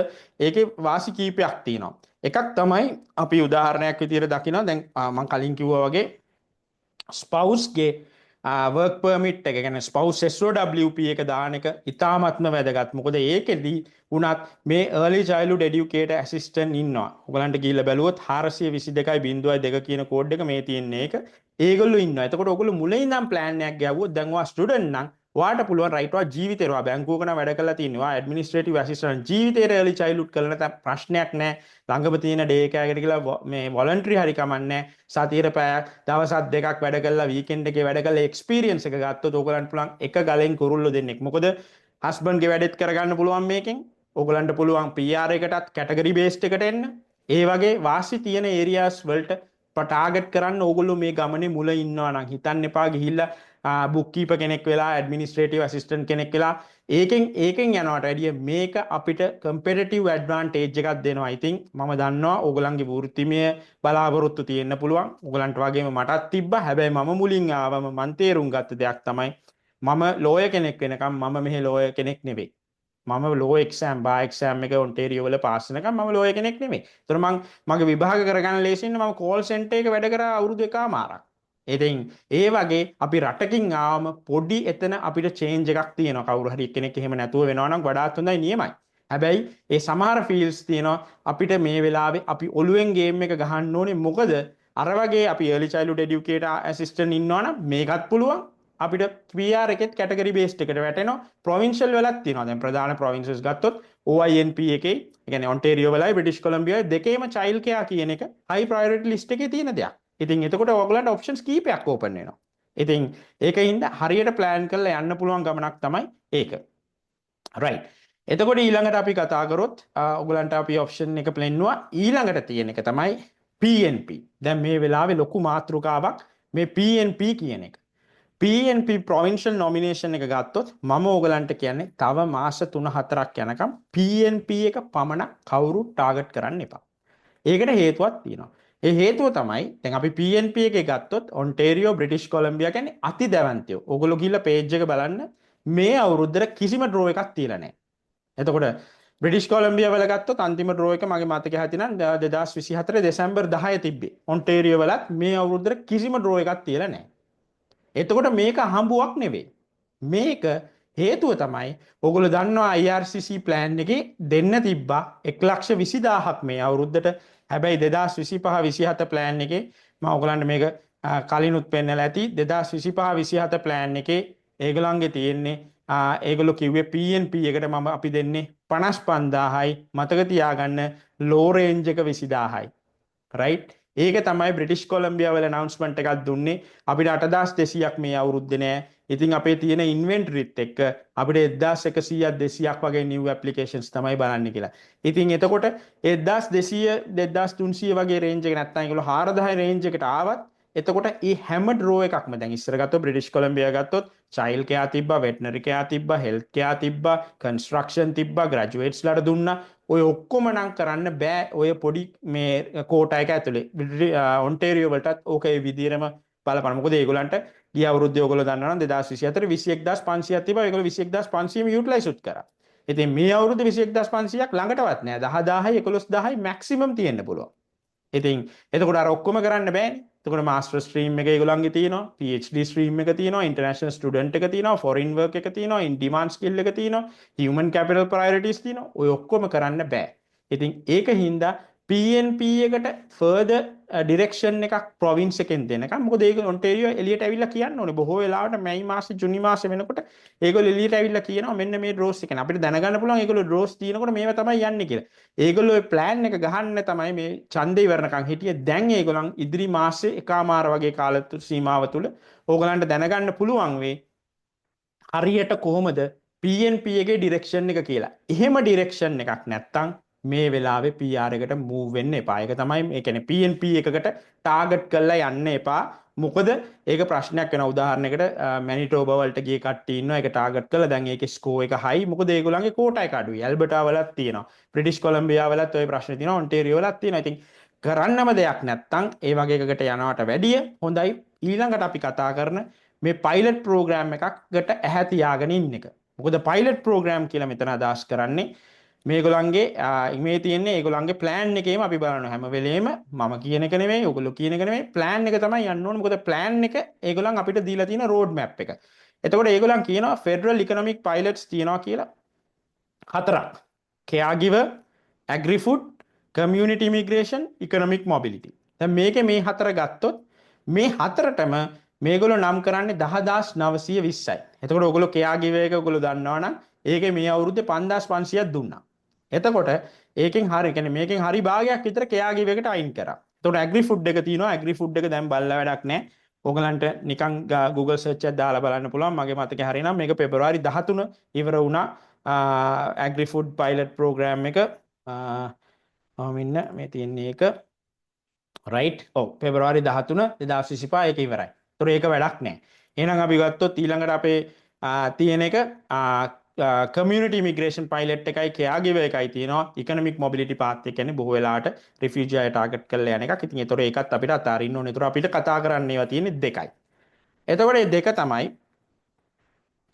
ඒකේ වාසි කීපයක් තියෙනවා. එකක් තමයි අපි උදාහරණයක් විදියට දකිනවා දැන් මම කලින් කිව්වා වගේ ස්පවුස්ගේ work permit එක කියන්නේ spouse SOWP එක දාන එක ඉතාමත්ම වැදගත්. මොකද ඒකෙදී උනත් මේ early childhood educator assistant ඉන්නවා. ඔයගලන්ට ගිහිල්ලා බැලුවොත් 422.2 කියන කෝඩ් එක මේ තියෙන්නේ ඒක. ඒගොල්ලෝ ඉන්නවා. එතකොට ඔයගොල්ලෝ මුලින් ඉඳන් ප්ලෑන් එකක් ගෑවුවොත් දැන් ඔයා ස්ටුඩන්ට් නම් ඔයාට පුළුවන් රයිට් ඔයා ජීවිතේට ඔයා බැංකුවක නම් වැඩ කරලා තියෙනවා. ඔයා ඇඩ්මිනිස්ට්‍රේටිව් ඇසිස්ටන්ට් ජීවිතේට early childhood කරලා නැත්නම් ප්‍රශ්නයක් නැහැ. ළඟම තියෙන ඩේ එකකට කියලා මේ වොලන්ටරි හරි කමන්නේ. සතියේ පැයක් දවසක් දෙකක් වැඩ කරලා වීකෙන්ඩ් එකේ වැඩ කරලා එක්ස්පීරියන්ස් එක ගත්තොත් ඔයගලන්ට පුළුවන් එක ගලෙන් කුරුල්ලෝ දෙන්නෙක්. මොකද හස්බන්ඩ්ගේ වැඩෙත් කරගන්න පුළුවන් මේකෙන්. ඔයගලන්ට පුළුවන් PR එකටත් කැටගරි බේස්ඩ් එකට එන්න. ඒ වගේ වාසි තියෙන ඒරියාස් වලට ටාගට් කරන්න ඕගොල්ලෝ මේ ගමනේ මුල ඉන්නවා නම් හිතන්න එපා ගිහිල්ලා බුක් කීපර් කෙනෙක් වෙලා ඇඩ්මිනිස්ට්‍රේටිව් ඇසිස්ටන්ට් කෙනෙක් වෙලා ඒකෙන් යනවට වැඩිය මේක අපිට කම්පිටිටිව් ඇඩ්වාන්ටේජ් එකක් දෙනවා. ඉතින් මම දන්නවා ඕගොල්ලන්ගේ වෘත්තිමය බලාපොරොත්තු තියෙන්න පුළුවන්. ඕගොල්ලන්ට වගේම මටත් තිබ්බා. හැබැයි මම මුලින් ආවම මන් තේරුම් ගත්ත දෙයක් තමයි මම ලෝයර් කෙනෙක් වෙනකම් මම මෙහි ලෝයර් කෙනෙක් නෙවෙයි. මම ලෝ එක්සෑම් බා එක්සෑම් එක ඔන්ටේරියෝ වල පාස් වෙනකම් මම ලෝයර් කෙනෙක් නෙමෙයි. ඒතර මගේ විභාග කරගන්න ලේසියෙන් මම කෝල් සෙන්ටර් එක වැඩ කරා අවුරුදු එකමාරක්. ඉතින් ඒ වගේ අපි රටකින් ආවම පොඩි එතන අපිට චේන්ජ් එකක් තියෙනවා. කවුරු හරි කෙනෙක් එහෙම නැතුව වෙනවා නම් වඩාත් හොඳයි නියමයි. හැබැයි ඒ සමහර ෆීල්ඩ්ස් තියෙනවා අපිට මේ වෙලාවේ අපි ඔළුවෙන් ගේම් එක ගහන්න ඕනේ. මොකද අර වගේ අපි early childhood educator assistant ඉන්නවා නම් මේකත් පුළුවන්. අපිට PR එකෙත් කැටගරි බේස්ඩ් එකට වැටෙනවා. ප්‍රොවින්ෂල් වලක් තියෙනවා. දැන් ප්‍රධාන ප්‍රොවින්සස් ගත්තොත් OINP එකේ, ඒ කියන්නේ ඔන්ටේරියෝ වලයි බ්‍රිටිෂ් කොලම්බියාවේ දෙකේම චයිල්ඩ් කෙයා කියන එක හයි ප්‍රයොරිටි ලිස්ට් එකේ තියෙන දෙයක්. ඉතින් එතකොට ඔයගලන්ට ඔප්ෂන්ස් කීපයක් ඕපන් වෙනවා. ඉතින් ඒකින්ද හරියට ප්ලෑන් කරලා යන්න පුළුවන් ගමනක් තමයි ඒක. රයිට්. එතකොට ඊළඟට අපි කතා කරොත් ඔයගලන්ට අපි ඔප්ෂන් එක ප්ලෑන්නුවා. ඊළඟට තියෙන එක තමයි PNP. දැන් මේ වෙලාවේ ලොකු මාතෘකාවක් මේ PNP කියන එක. PNP provincial nomination එක ගත්තොත් මම ඕගලන්ට කියන්නේ තව මාස 3-4ක් යනකම් PNP එක පමණ කවුරු ටාගට් කරන්න එපා. ඒකට හේතුවක් තියෙනවා. ඒ හේතුව තමයි දැන් අපි PNP එකේ ගත්තොත් ඔන්ටේරියෝ බ්‍රිටිෂ් කොලම්බියා කියන්නේ අති දැවන්තයෝ. ඕගොල්ලෝ ගිහිල්ලා page එක බලන්න මේ අවුරුද්දට කිසිම draw එකක් තියලා නැහැ. එතකොට බ්‍රිටිෂ් කොලම්බියා වල ගත්තොත් අන්තිම draw එක මගේ මතකයේ හැටිනම් 2024 දෙසැම්බර් 10 තිබ්බේ. ඔන්ටේරියෝ වලත් මේ අවුරුද්දට කිසිම draw එකක් තියලා නැහැ. එතකොට මේක හම්බුවක් නෙවෙයි. මේක හේතුව තමයි ඔයගොල්ලෝ දන්නවා IRCC ප්ලෑන් එකේ දෙන්න තිබ්බා 1,20,000ක් මේ අවුරුද්දට. හැබැයි 2025-27 ප්ලෑන් එකේ මම ඔයගලන්ට මේක කලිනුත් පෙන්නලා ඇති 2025-27 ප්ලෑන් එකේ ඒගොල්ලන්ගේ තියෙන්නේ ඒගොල්ලෝ කිව්වේ PNP එකට මම අපි දෙන්නේ 55,000යි. මතක තියාගන්න ලෝ රේන්ජ් එක 20,000යි. රයිට්. ඒක තමයි බ්‍රිටිෂ් කොලම්බියා වල announcement එකක් දුන්නේ අපිට 8200ක් මේ අවුරුද්දේ නෑ. ඉතින් අපේ තියෙන ඉන්වෙන්ටරිත් එක්ක අපිට 1100ක් 200ක් වගේ new applications තමයි බලන්න කියලා. ඉතින් එතකොට 1200 2300 වගේ රේන්ජ් එක නැත්නම් ඒගොල්ලෝ 4000 රේන්ජ් එකට ආවත් එතකොට මේ හැම ඩ්‍රෝ එකක්ම දැන් ඉස්සර ගත්තොත් බ්‍රිටිෂ් කොලම්බියා ගත්තොත් චයිල්ඩ් කෙයා තිබ්බා, වෙටනරි කෙයා තිබ්බා, හෙල්ත් කෙයා තිබ්බා, කන්ස්ට්‍රක්ෂන් තිබ්බා, ග්‍රැජුවේට්ස්ලාට දුන්නා. ඔය ඔක්කොම නම් කරන්න බෑ ඔය පොඩි මේ කෝටා එක ඇතුලේ. ඔන්ටේරියෝ වලටත් ඕකේ විදිහටම බලපන්න. මොකද ඒගොල්ලන්ට ගිය අවුරුද්දේ ඔයගොල්ලෝ දන්නවා නම් 2024 21500ක් තිබ්බා. ඒගොල්ලෝ 21500ම යූටිලයිස් උත් කරා. ඉතින් මේ අවුරුද්දේ 21500ක් ළඟටවත් නෑ. 10000යි 11000යි මැක්සිමම් තියෙන්න පුළුවන්. ඉතින් එතකොට අර ඔක්කොම කරන්න බෑනේ. එතකොට මාස්ටර් ස්ට්‍රීම් එක ඒගොල්ලන්ගේ තියෙනවා, PhD ස්ට්‍රීම් එක තියෙනවා, ඉන්ටර්නැෂනල් ස්ටුඩන්ට් එක තියෙනවා, ෆොරින් වර්ක් එක තියෙනවා, ඉන් ඩිමාන්ඩ් ස්කිල් එක තියෙනවා, හියුමන් කැපිටල් ප්‍රයොරිටිස් තියෙනවා. ඔය ඔක්කොම කරන්න බෑ. ඉතින් ඒක හින්දා PNP එකට further direction එකක් province එකෙන් දෙනකම්. මොකද ඒක ඔන්ටේරියෝ එළියට ඇවිල්ලා කියන්න ඕනේ. බොහෝ වෙලාවට මැයි මාසේ ජුනි මාසේ වෙනකොට ඒගොල්ලෝ එළියට ඇවිල්ලා කියනවා මෙන්න මේ ඩ්‍රෝස් එක. අපිට දැනගන්න පුළුවන් ඒගොල්ලෝ ඩ්‍රෝස් තියෙනකොට මේව තමයි යන්නේ කියලා. ඒගොල්ලෝ ඒ ප්ලෑන් එක ගහන්න තමයි මේ ඡන්දේ ඉවරනකම් හිටියේ. දැන් ඒගොල්ලන් ඉදිරි මාසේ එකමාර වගේ කාල සීමාව තුල ඕගලන්ට දැනගන්න පුළුවන් වෙයි හරියට කොහොමද PNP එකේ ඩිරෙක්ෂන් එක කියලා. එහෙම ඩිරෙක්ෂන් එකක් නැත්තම් මේ වෙලාවේ PR එකට මූව් වෙන්න එපා. ඒක තමයි ඒ කියන්නේ PNP එකකට ටාගට් කරලා යන්න එපා. මොකද ඒක ප්‍රශ්නයක් වෙනවා. උදාහරණයකට මැනිටෝබා වලට ගිය කට්ටිය ඉන්නවා. ඒක ටාගට් කරලා දැන් ඒකේ ස්කෝර් එක හයි. මොකද ඒගොල්ලන්ගේ කෝටා එක අඩුයි. ඇල්බර්ටා වලත් තියෙනවා. බ්‍රිටිෂ් කොලම්බියා වලත් ওই ප්‍රශ්නේ තියෙනවා. ඔන්ටේරියෝ වලත් තියෙනවා. ඉතින් කරන්නම දෙයක් නැත්තම් ඒ වගේ එකකට යනවට වැඩිය හොඳයි ඊළඟට අපි කතා කරන මේ පයිලට් ප්‍රෝග්‍රෑම් එකකට ඇහැ තියාගෙන ඉන්න එක. මොකද පයිලට් ප්‍රෝග්‍රෑම් කියලා මෙතන අදහස් කරන්නේ මේගොල්ලන්ගේ මේ තියෙන්නේ ඒගොල්ලන්ගේ ප්ලෑන් එකේම අපි බලනවා හැම වෙලේම මම කියන එක නෙමෙයි ඔයගොල්ලෝ කියන එක නෙමෙයි ප්ලෑන් එක තමයි යන්න ඕනේ. මොකද ප්ලෑන් එක ඒගොල්ලන් අපිට දීලා තියෙන රෝඩ් මැප් එක. එතකොට ඒගොල්ලන් කියනවා ෆෙඩරල් ඉකොනොමික් පයිලට්ස් තියනවා කියලා හතරක්. caregiver, agri-food, community immigration, economic mobility. දැන් මේකේ මේ හතර ගත්තොත් මේ හතරටම මේගොල්ලෝ නම් කරන්නේ 10920යි. එතකොට ඔයගොල්ලෝ caregiver එක ඔයගොල්ලෝ දන්නවනම් ඒකේ මේ අවුරුද්දේ 5500ක් දුන්නා. එතකොට ඒකෙන් හරිය කියන්නේ මේකෙන් හරි භාගයක් විතර caregiver එකට අයින් කරා. එතකොට agri-food එක තියෙනවා. agri-food එක දැන් බලලා වැඩක් නැහැ. ඕගලන්ට නිකන් Google search එකක් දාලා බලන්න පුළුවන්. මගේ මතකේ හරියනම් මේක පෙබරවාරි 13 ඉවර වුණා. agri-food pilot program එක මෙන්න මේ තියෙන්නේ ඒක right ඔව් පෙබරවාරි 13 2025 ඒක ඉවරයි. ඒතර ඒක වැඩක් නැහැ. එහෙනම් අපි ගත්තොත් ඊළඟට අපේ තියෙන එක community immigration pilot එකයි caregiver එකයි තියෙනවා. economic mobility path එක කියන්නේ බොහෝ වෙලාවට refugee අය target කරලා යන එකක්. ඉතින් ඒතර ඒකත් අපිට අතාරින්න ඕනේ. ඒතර අපිට කතා කරන්න ඒවා තියෙන්නේ දෙකයි. එතකොට මේ දෙක තමයි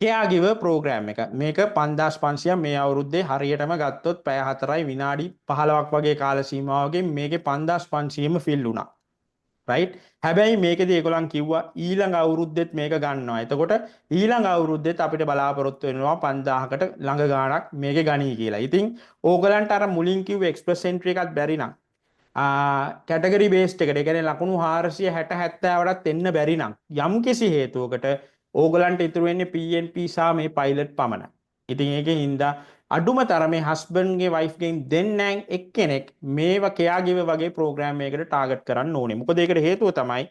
caregiver program එක. මේක 5500 මේ අවුරුද්දේ හරියටම ගත්තොත් පැය 4යි විනාඩි 15ක් වගේ කාල සීමාවකින් මේකේ 5500ම ෆිල් වුණා. right? හැබැයි මේකදී ඒගොල්ලන් කිව්වා ඊළඟ අවුරුද්දෙත් මේක ගන්නවා. එතකොට ඊළඟ අවුරුද්දෙත් අපිට බලාපොරොත්තු වෙනවා 5000කට ළඟ ගාණක් මේකේ ගණී කියලා. ඉතින් ඕගලන්ට අර මුලින් කිව්ව එක්ස්ප්‍රස් එන්ට්‍රි එකත් බැරි නම් කැටගරි බේස්ඩ් එකට ඒ කියන්නේ ලකුණු 460 70වටත් එන්න බැරි නම් යම් කිසි හේතුවකට ඕගලන්ට ඉතුරු වෙන්නේ PNP සහ මේ පයිලට් පමණයි. ඉතින් ඒකෙන් හින්දා අඩුම තරමේ හස්බන්ඩ්ගේ වයිෆ්ගෙන් දෙන්නෙන් එක්කෙනෙක් මේව caregiver වගේ ප්‍රෝග්‍රෑම් එකකට ටාගට් කරන්න ඕනේ. මොකද ඒකට හේතුව තමයි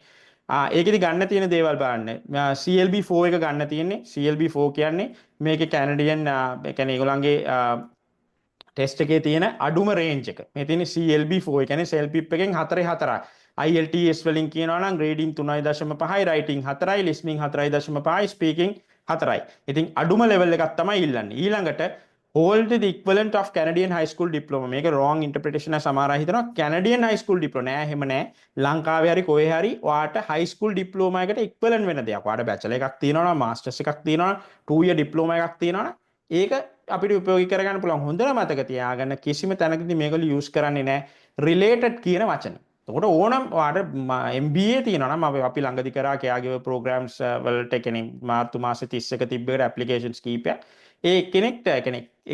ඒකෙදි ගන්න තියෙන දේවල් බලන්න. CLB4 එක ගන්න තියෙන්නේ. CLB4 කියන්නේ මේකේ කැනඩියන් ඒ කියන්නේ ඒගොල්ලන්ගේ ටෙස්ට් එකේ තියෙන අඩුම රේන්ජ් එක. මේ තියෙන්නේ CLB4 ඒ කියන්නේ self-pip එකෙන් 4.4යි. IELTS වලින් කියනවා නම් grading 3.5යි, writing 4යි, listening 4.5යි, speaking 4යි. ඉතින් අඩුම level එකක් තමයි ඉල්ලන්නේ. ඊළඟට hold the equivalent of Canadian high school diploma. මේක wrong interpretation එක සමහර අය හිතනවා Canadian high school diploma නෑ එහෙම නෑ. ලංකාවේ හරි කොහේ හරි ඔයාට high school diploma එකට equivalent වෙන දෙයක්. ඔයාට bachelor එකක් තියෙනවා නම් masters එකක් තියෙනවා නම් 2 year diploma එකක් තියෙනවා නම් ඒක අපිට උපයෝගී කරගන්න පුළුවන්. හොඳට මතක තියාගන්න කිසිම තැනකදී මේගොල්ලෝ use කරන්නේ නෑ related කියන වචන. එතකොට ඕනම් ඔයාට MBA තියෙනවා නම් අපි ළඟදි කරා caregiver programs වලට කියන්නේ මාර්තු මාසේ 31 තිබ්බේකට applications කීපයක් ඒ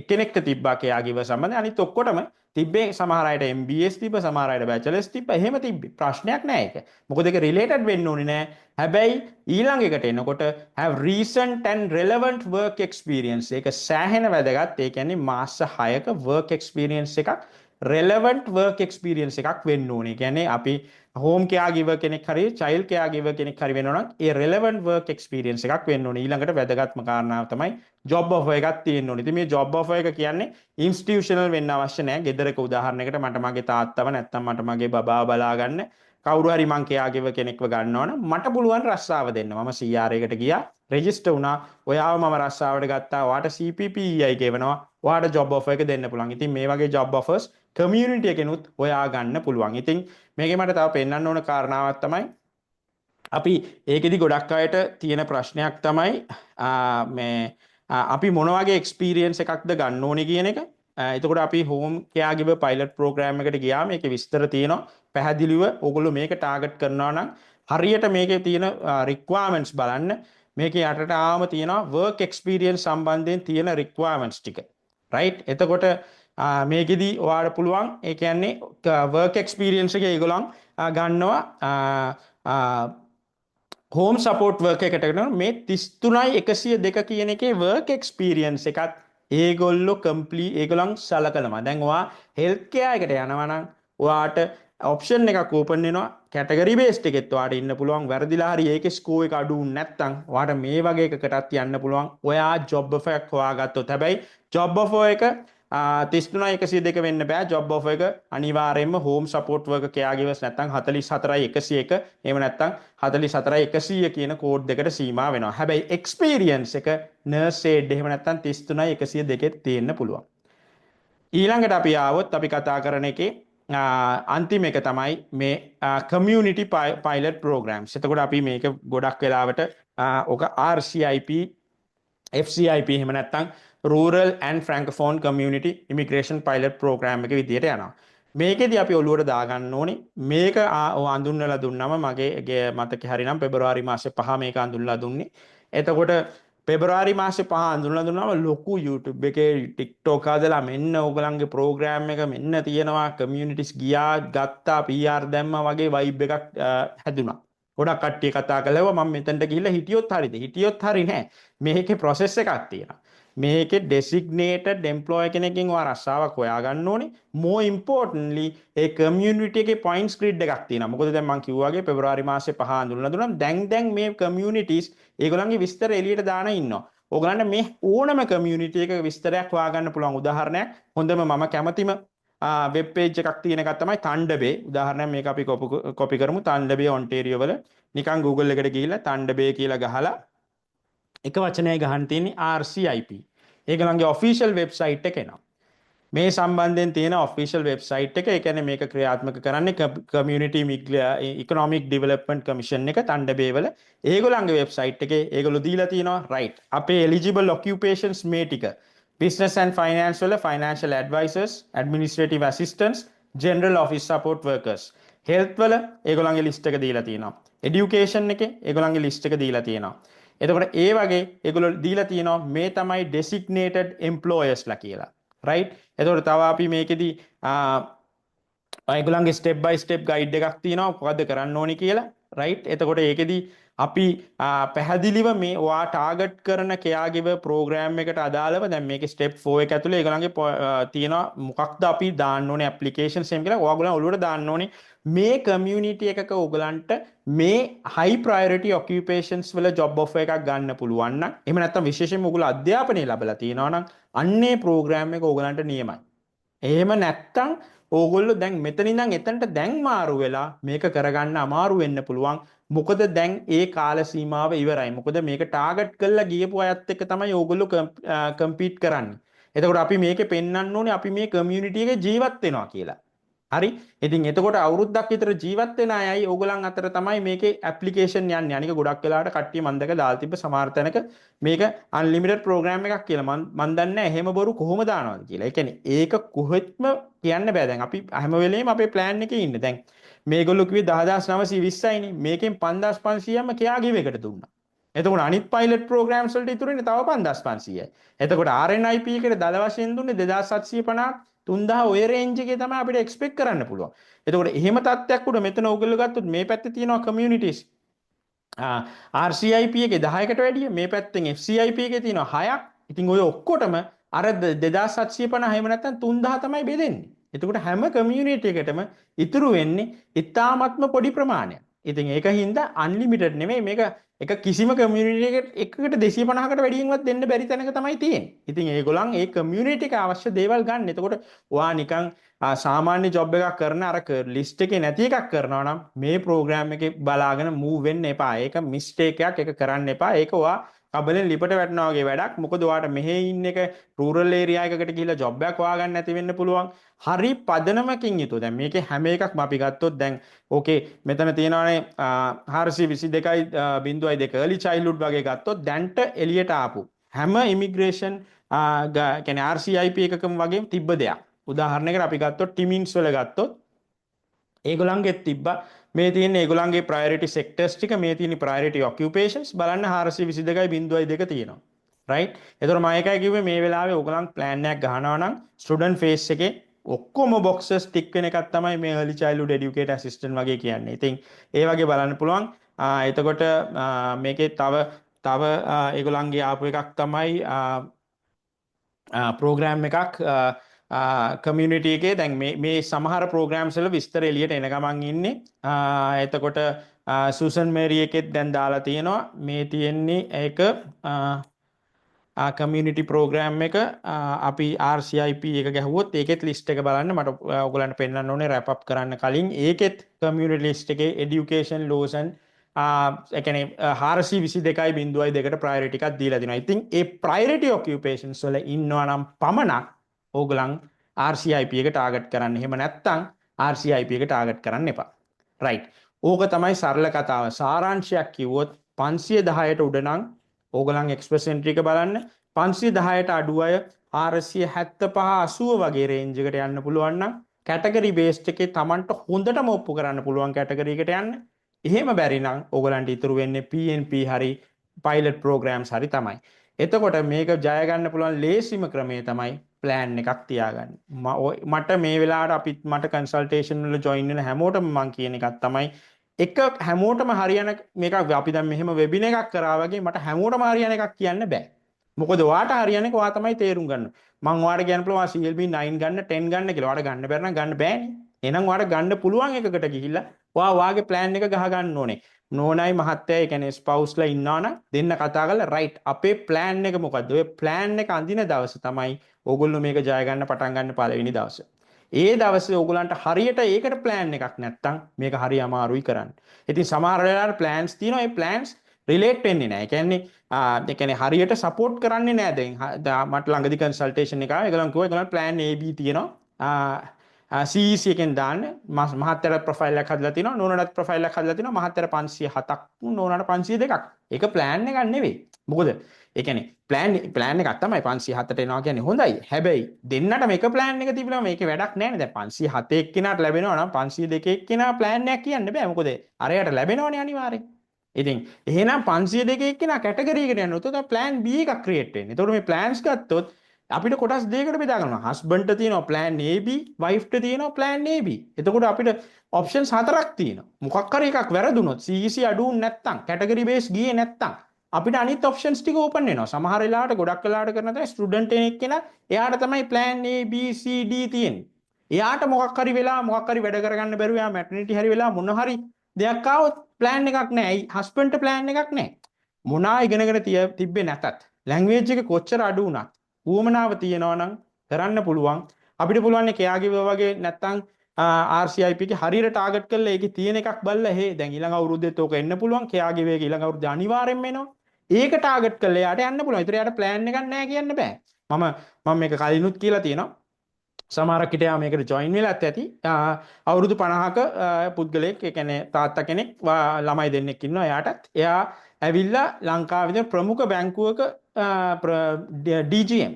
කෙනෙක්ට තිබ්බා caregiver සම්බන්ධ අනිත් ඔක්කොටම තිබ්බේ සමහර අයට MBAs තිබ්බ සමහර අයට bachelors තිබ්බ එහෙම තිබ්බේ ප්‍රශ්නයක් නෑ ඒක. මොකද ඒක related වෙන්න ඕනේ නෑ. හැබැයි ඊළඟ එකට එනකොට have recent and relevant work experience ඒක සෑහෙන වැදගත්. ඒ කියන්නේ මාස 6ක work experience එකක් relevant work experience එකක් වෙන්න ඕනේ. කියන්නේ අපි හෝම් කෙයා ගිවර් කෙනෙක් හරි චයිල්ඩ් කෙයා ගිවර් කෙනෙක් හරි වෙනවා නම් ඒ relevant work experience එකක් වෙන්න ඕනේ. ඊළඟට වැදගත්ම කාරණාව තමයි job offer එකක් තියෙන්න ඕනේ. ඉතින් මේ job offer එක කියන්නේ institutional වෙන්න අවශ්‍ය නැහැ. ගෙදරක උදාහරණයකට මට මගේ තාත්තව නැත්නම් මට මගේ බබාව බලා ගන්න කවුරු හරි මං කෙයා ගිවර් කෙනෙක්ව ගන්නවනම් මට පුළුවන් රස්සාව දෙන්න. මම CR එකට ගියා, රෙජිස්ටර් වුණා. ඔයාව මම රස්සාවට ගත්තා. ඔයාට CPPEI ගෙවනවා. ඔයාට job offer එක දෙන්න පුළුවන්. ඉතින් මේ වගේ job offers community එකෙනුත් ඔයා ගන්න පුළුවන්. ඉතින් මේකේ මට තව පෙන්වන්න ඕන කාරණාවක් තමයි අපි ඒකෙදි ගොඩක් අයට තියෙන ප්‍රශ්නයක් තමයි මේ අපි මොන වගේ එක්ස්පීරියන්ස් එකක්ද ගන්න ඕනේ කියන එක. එතකොට අපි හෝම් කෙයාගිවර් පයිලට් ප්‍රෝග්‍රෑම් එකට ගියාම මේකේ විස්තර තියෙනවා. පැහැදිලිව ඕගොල්ලෝ මේක ටාගට් කරනවා නම් හරියට මේකේ තියෙන රික්වයර්මන්ට්ස් බලන්න. මේකේ යටට ආවම තියෙනවා වර්ක් එක්ස්පීරියන්ස් සම්බන්ධයෙන් තියෙන රික්වයර්මන්ට්ස් ටික. රයිට්? එතකොට මේකෙදි ඔයාලට පුළුවන් ඒ කියන්නේ වර්ක් එක්ස්පීරියන්ස් එක ඒගොල්ලන් ගන්නවා හෝම් සපෝට් වර්ක් එකට කරනවා. මේ 33යි 102 කියන එකේ වර්ක් එක්ස්පීරියන්ස් එකත් ඒගොල්ලෝ ඒගොල්ලන් සලකනවා. දැන් ඔයා හෙල්ත් කෙයා එකට යනවා නම් ඔයාට ඔප්ෂන් එකක් ඕපන් වෙනවා. කැටගරි බේස්ඩ් එකෙත් ඔයාට ඉන්න පුළුවන්. වැරදිලා හරි ඒකේ ස්කෝර් එක අඩු වුනේ නැත්නම් ඔයාට මේ වගේ එකකටත් යන්න පුළුවන්. ඔයා ජොබ් ඔෆර් එකක් හොයාගත්තොත්. හැබැයි ජොබ් ඔෆර් එක 33යි 102 වෙන්න බෑ. ජොබ් ඔෆර් එක අනිවාර්යයෙන්ම හෝම් සපෝට් වර්කර් කෙයාගිවර්ස් නැත්නම් 44යි 101 එහෙම නැත්නම් 44යි 100 කියන කෝඩ් දෙකට සීමා වෙනවා. හැබැයි එක්ස්පීරියන්ස් එක නර්ස් ඒඩ් එහෙම නැත්නම් 33යි 102 තියෙන්න පුළුවන්. ඊළඟට අපි ආවොත් අපි කතා කරන එකේ අන්තිම එක තමයි මේ කමියුනිටි පයිලට් ප්‍රෝග්‍රෑම්ස්. එතකොට අපි මේක ගොඩක් වෙලාවට ඔක RCIP FCIP එහෙම නැත්නම් Rural and Francophone Community Immigration Pilot Program එක විදියට යනවා. මේකෙදි අපි ඔළුවට දාගන්න ඕනේ මේක අඳුන්වලා දුන්නම මගේ මතක හරිනම් පෙබරවාරි මාසේ 5 මේක අඳුන්වලා දුන්නේ. එතකොට පෙබරවාරි මාසේ 5 අඳුන්වලා දුන්නාම ලොකු YouTube එකේ TikTok හදලා මෙන්න ඕගලන්ගේ ප්‍රෝග්‍රෑම් එක මෙන්න තියෙනවා කමියුනිටිස් ගියා ගත්තා PR දැම්මා වගේ වයිබ් එකක් හැදුනා. ගොඩක් කට්ටිය කතා කළා මම මෙතනට ගිහිල්ලා හිටියොත් හරිද? හිටියොත් හරි නෑ. මේකේ process එකක් තියෙනවා. මේකේ designated employer කෙනකින් ඔයා රස්සාවක් හොයාගන්න ඕනේ. more importantly ඒ community එකේ points grid එකක් තියෙනවා. මොකද දැන් මම කිව්වා වගේ පෙබරවාරි මාසේ 5 අඳුරලා දුන්නා. දැන් මේ communities ඒගොල්ලන්ගේ විස්තර එළියට දාන ඉන්නවා. ඕගලන්ට මේ ඕනම community එකක විස්තරයක් හොයාගන්න පුළුවන්. උදාහරණයක් හොඳම මම කැමතිම වෙබ් පේජ් එකක් තියෙන එකක් තමයි Thunderbay. උදාහරණයක් මේක අපි කොපි කරමු. Thunderbay Ontario වල නිකන් Google එකට ගිහිල්ලා Thunderbay කියලා ගහලා එක වචනයයි ගහන්න තියෙන්නේ RCIP. ඒගොල්ලන්ගේ official website එක එනවා. මේ සම්බන්ධයෙන් තියෙන official website එක. ඒ කියන්නේ මේක ක්‍රියාත්මක කරන්නේ Community Economic Development Commission එක Thunderbay වල. ඒගොල්ලන්ගේ website එකේ ඒගොල්ලෝ දීලා තියෙනවා right. අපේ eligible occupations මේ ටික. Business and finance වල financial advisors, administrative assistants, general office support workers. Health වල ඒගොල්ලන්ගේ list එක දීලා තියෙනවා. Education එකේ ඒගොල්ලන්ගේ list එක දීලා තියෙනවා. එතකොට ඒ වගේ ඒගොල්ලෝ දීලා තියෙනවා මේ තමයි designated employers ලා කියලා. right? එතකොට තව අපි මේකෙදි ඒගොල්ලන්ගේ step by step guide එකක් තියෙනවා මොකද්ද කරන්න ඕනි කියලා. right? එතකොට ඒකෙදි අපි පැහැදිලිව මේ ඔයා ටාගට් කරන කෙයාගිවර් ප්‍රෝග්‍රෑම් එකට අදාළව දැන් මේකේ ස්ටෙප් 4 එක ඇතුලේ ඒගොල්ලන්ගේ තියෙනවා මොකක්ද අපි දාන්න ඕනේ ඇප්ලිකේෂන්ස් එහෙම කියලා ඔයාගොල්ලන් ඔළුවට දාන්න ඕනේ මේ කමියුනිටි එකක ඔයගලන්ට මේ high priority occupations වල job offer එකක් ගන්න පුළුවන් නම් එහෙම නැත්නම් විශේෂයෙන්ම ඔයගොල්ලෝ අධ්‍යාපනය ලැබලා තියෙනවා නම් අන්නේ ප්‍රෝග්‍රෑම් එක ඔයගලන්ට නියමයි. එහෙම නැත්නම් ඕගොල්ලෝ දැන් මෙතන ඉඳන් එතනට දැන් මාරු වෙලා මේක කරගන්න අමාරු වෙන්න පුළුවන්. මොකද දැන් ඒ කාල සීමාව ඉවරයි. මොකද මේක ටාගට් කරලා ගියපු අයත් එක්ක තමයි ඕගොල්ලෝ කම්පීට් කරන්නේ. එතකොට අපි මේකේ පෙන්වන්න ඕනේ අපි මේ කමියුනිටි එකේ ජීවත් වෙනවා කියලා. හරි? ඉතින් එතකොට අවුරුද්දක් විතර ජීවත් වෙන අයයි ඕගොල්ලන් අතර තමයි මේකේ ඇප්ලිකේෂන් යන්නේ. අනික ගොඩක් වෙලාවට කට්ටිය මන් දැක දාලා තිබ්බ සමහර තැනක මේක අන්ලිමිටඩ් ප්‍රෝග්‍රෑම් එකක් කියලා. මන් දන්නේ නැහැ එහෙම බොරු කොහොම දානවද කියලා. ඒ කියන්නේ ඒක කොහෙත්ම කියන්න බෑ. දැන් අපි හැම වෙලේම අපේ ප්ලෑන් එකේ ඉන්නේ. දැන් මේගොල්ලෝ කිව්වේ 10920යිනේ. මේකෙන් 5500ක්ම කෙයාගිව එකට දුන්නා. එතකොට අනිත් පයිලට් ප්‍රෝග්‍රෑම්ස් වලට ඉතුරුනේ තව 5500යි. එතකොට RNIP එකට දල වශයෙන් දුන්නේ 2750 3000 ඔය රේන්ජ් එකේ තමයි අපිට එක්ස්පෙක්ට් කරන්න පුළුවන්. එතකොට එහෙම තත්ත්වයක් උඩ මෙතන ඕගොල්ලෝ ගත්තොත් මේ පැත්තේ තියෙනවා කමියුනිටිස්. RCIP එකේ 10කට වැඩිය මේ පැත්තෙන් FCIP එකේ තියෙනවා 6ක්. ඉතින් ඔය ඔක්කොටම අර 2750 එහෙම නැත්නම් 3000 තමයි බෙදෙන්නේ. එතකොට හැම කමියුනිටි එකටම ඉතුරු වෙන්නේ ඉතාමත්ම පොඩි ප්‍රමාණයක්. ඉතින් ඒක හින්දා අන්ලිමිටඩ් නෙමෙයි මේක එක කිසිම කමියුනිටි එකකට 250කට වැඩියෙන්වත් දෙන්න බැරි තැනක තමයි තියෙන්නේ. ඉතින් ඒගොල්ලන් ඒ කමියුනිටි එක අවශ්‍ය දේවල් ගන්න. එතකොට ඔයා නිකන් සාමාන්‍ය ජොබ් එකක් කරන අර ලිස්ට් එකේ නැති එකක් කරනවා නම් මේ ප්‍රෝග්‍රෑම් එකේ බලාගෙන මූව් වෙන්න එපා. ඒක මිස්ටේක් එකක්. ඒක කරන්න එපා. ඒක ඔයා කබලෙන් ලිපට වැටෙනවා වගේ වැඩක්. මොකද ඔයාට මෙහෙ ඉන්න එක රූරල් ඒරියා එකකට ගිහිල්ලා ජොබ් එකක් හොයාගන්න නැති වෙන්න පුළුවන්. හරි පදනමකින් යුතුව. දැන් මේකේ හැම එකක්ම අපි ගත්තොත් දැන් ඕකේ මෙතන තියෙනවානේ 422.2 early childhood වගේ ගත්තොත් දැන්ට එළියට ආපු හැම ඉමිග්‍රේෂන් කියන්නේ RCIP එකකම වගේ තිබ්බ දෙයක්. උදාහරණයකට අපි ගත්තොත් ටිමින්ස් වල ගත්තොත් ඒගොල්ලන්ගෙත් තිබ්බා මේ තියෙන ඒගොල්ලන්ගේ ප්‍රයොරිටි සෙක්ටර්ස් ටික මේ තියෙන ප්‍රයොරිටි ඔකියුපේෂන්ස් බලන්න 422.2 තියෙනවා. රයිට්. ඒතර මම එකයි කිව්වේ මේ වෙලාවේ ඕගොල්ලන් ප්ලෑන් එකක් ගහනවා නම් ස්ටුඩන්ට් ෆේස් එකේ ඔක්කොම බොක්සස් ටික් වෙන එකක් තමයි මේ early childhood educator assistant වගේ කියන්නේ. ඉතින් ඒ වගේ බලන්න පුළුවන්. එතකොට මේකේ තව ඒගොල්ලන්ගේ ආපු එකක් තමයි ප්‍රෝග්‍රෑම් එකක් කමියුනිටි එකේ දැන් මේ සමහර ප්‍රෝග්‍රෑම්ස් වල විස්තර එළියට එන ගමන් ඉන්නේ. එතකොට සූසන් මේරි එකෙත් දැන් දාලා තියෙනවා. මේ තියෙන්නේ ඒක කමියුනිටි ප්‍රෝග්‍රෑම් එක අපි RCIP එක ගැහුවොත් ඒකෙත් ලිස්ට් එක බලන්න මට ඔයගොල්ලන්ට පෙන්නන්න ඕනේ රැප් අප් කරන්න කලින් ඒකෙත් කමියුනිටි ලිස්ට් එකේ এডুকেෂන් ලෝසන් ඒ කියන්නේ 422.2කට ප්‍රයොරිටි එකක් දීලා තිනවා. ඉතින් ඒ ප්‍රයොරිටි ඔකියුපේෂන්ස් වල ඉන්නවා නම් පමණක් ඕගොල්ලන් RCIP එක ටාගට් කරන්න. එහෙම නැත්නම් RCIP එක ටාගට් කරන්න එපා. රයිට්. ඕක තමයි සරල කතාව. සාරාංශයක් කිව්වොත් 510ට උඩ නම් ඕගොල්ලන් එක්ස්ප්‍රස් එන්ට්‍රි එක බලන්න 510ට අඩු අය 475 80 වගේ රේන්ජ් එකට යන්න පුළුවන් නම් කැටගරි බේස්ඩ් එකේ Tamanට හොඳටම ඔප්පු කරන්න පුළුවන් කැටගරි එකට යන්න. එහෙම බැරි නම් ඕගොල්ලන්ට ඉතුරු වෙන්නේ PNP හරි පයිලට් ප්‍රෝග්‍රෑම්ස් හරි තමයි. එතකොට මේක ජය ගන්න පුළුවන් ලේසිම ක්‍රමය තමයි ප්ලෑන් එකක් තියාගන්න. මට මේ වෙලාවට මට කන්සල්ටේෂන් වල ජොයින් වෙන හැමෝටම මම කියන එකක් තමයි එක හැමෝටම හරියන මේක අපි දැන් මෙහෙම වෙබින එකක් කරා වගේ මට හැමෝටම හරියන එකක් කියන්න බෑ. මොකද ඔයාට හරියන්නේ ඔයා තමයි තේරුම් ගන්න. මම ඔයාට කියන්න පුළුවන් CLB 9 ගන්න 10 ගන්න කියලා. ඔයාට ගන්න බැර නම් ගන්න බෑනේ. එහෙනම් ඔයාට ගන්න පුළුවන් එකකට ගිහිල්ලා ඔයා වාගේ ප්ලෑන් එක ගහ ගන්න ඕනේ. නෝනයි මහත්තයා ඒ කියන්නේ ස්පවුස්ලා ඉන්නවනම් දෙන්න කතා කරලා රයිට් අපේ ප්ලෑන් එක මොකද්ද? ඔය ප්ලෑන් එක අඳින දවස තමයි ඕගොල්ලෝ මේක ජය ගන්න පටන් ගන්න පළවෙනි දවස. ඒ දවසේ ඕගොල්ලන්ට හරියට ඒකට ප්ලෑන් එකක් නැත්තම් මේක හරි අමාරුයි කරන්න. ඉතින් සමහර වෙලාවට ප්ලෑන්ස් තියෙනවා. ඒ ප්ලෑන්ස් රිලේට් වෙන්නේ නැහැ. ඒ කියන්නේ හරියට සපෝට් කරන්නේ නැහැ. දැන් මට ළඟදි කන්සල්ටේෂන් එක ආවා. ඒගොල්ලන් කිව්වා ඒගොල්ලන් ප්ලෑන් AB තියෙනවා. CEC එකෙන් දාන්න මහත්තයාට ප්‍රොෆයිල් එකක් හදලා තිනවා. නෝනාට ප්‍රොෆයිල් එකක් හදලා තිනවා. මහත්තයාට 507ක් නෝනාට 502ක්. ඒක ප්ලෑන් එකක් නෙවෙයි. මොකද ඒ කියන්නේ ප්ලෑන් එකක් තමයි 507ට එනවා කියන්නේ හොඳයි. හැබැයි දෙන්නටම එක ප්ලෑන් එක තිබුණාම මේකේ වැඩක් නැහැ නේද? දැන් 507 එක්කෙනාට ලැබෙනවා නම් 502 එක්කෙනා ප්ලෑන් එකක් කියන්න බෑ. මොකද අරයට ලැබෙනවනේ අනිවාර්යෙන්. ඉතින් එහෙනම් 502 එක්කෙනා කැටගරි එකට යනොත් තමයි ප්ලෑන් B එකක් ක්‍රියේට් වෙන්නේ. ඒතකොට මේ ප්ලෑන්ස් ගත්තොත් අපිට කොටස් දෙකකට බෙදා ගන්නවා. හස්බන්ඩ්ට තියෙනවා ප්ලෑන් AB, වයිෆ්ට තියෙනවා ප්ලෑන් AB. එතකොට අපිට ඔප්ෂන්ස් හතරක් තියෙනවා. මොකක් හරි එකක් වැරදුනොත් CEC අඩු වුනේ නැත්තම්, කැටගරි බේස් ගියේ නැත්තම් අපිට අනිත් ඔප්ෂන්ස් ටික ඕපන් වෙනවා. සමහර වෙලාවට ගොඩක් වෙලාවට කරන තමයි ස්ටුඩන්ට් කෙනෙක් එයාට තමයි plan A B C D තියෙන්නේ. එයාට මොකක් හරි වෙලා මොකක් හරි වැඩ කරගන්න බැරුව එයා මැටර්නිටි හරි වෙලා මොන හරි දෙයක් ආවොත් ප්ලෑන් එකක් නැහැ. ඇයි හස්බන්ඩ්ට ප්ලෑන් එකක් නැහැ. මොනා ඉගෙනගෙන තිබ්බේ නැතත් ලැන්ග්වේජ් එක කොච්චර අඩු වුණත් උවමනාව තියෙනවා නම් කරන්න පුළුවන්. අපිට පුළුවන් කෙයාගේ වගේ නැත්තම් RCIP එකේ හරියට ටාගට් කරලා ඒකේ තියෙන එකක් බලලා හේ දැන් ඊළඟ අවුරුද්දෙත් ඕක එන්න පුළුවන්. කෙයාගේ වේග ඊළඟ අවුරුද්දේ අනිවාර්යෙන්ම එනවා. ඒක ටාගට් කරලා එයාට යන්න පුළුවන්. ඒතර එයාට ප්ලෑන් එකක් නැහැ කියන්න බෑ. මම මේක කලිනුත් කියලා තියෙනවා. සමහරක් හිට යා මේකට ජොයින් වෙලත් ඇති. අවුරුදු 50ක පුද්ගලයෙක් ඒ කියන්නේ තාත්තා කෙනෙක් ළමයි දෙන්නෙක් ඉන්නවා එයාටත්. එයා ඇවිල්ලා ලංකාවේ ප්‍රමුඛ බැංකුවක DGM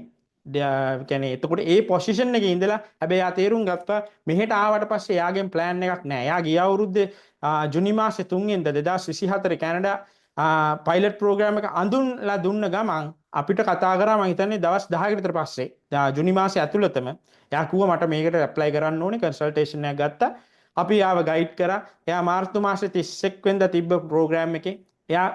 කියන්නේ එතකොට ඒ පොසිෂන් එකේ ඉඳලා හැබැයි එයා තේරුම් ගත්තා මෙහෙට ආවට පස්සේ එයාගෙන් ප්ලෑන් එකක් නැහැ. එයා ගිය අවුරුද්දේ ජුනි මාසේ 3 වෙනිදා 2024 කැනඩා පයිලට් ප්‍රෝග්‍රෑම් එක අඳුන්ලා දුන්න ගමන් අපිට කතා කරා මම හිතන්නේ දවස් 10කට විතර පස්සේ ජුනි මාසේ ඇතුළතම එයා කිව්වා මට මේකට ඇප්ලයි කරන්න ඕනේ කන්සල්ටේෂන් එකක් ගත්තා. අපි ආව ගයිඩ් කරා. එයා මාර්තු මාසේ 31 වෙනිදා තිබ්බ ප්‍රෝග්‍රෑම් එකේ එයා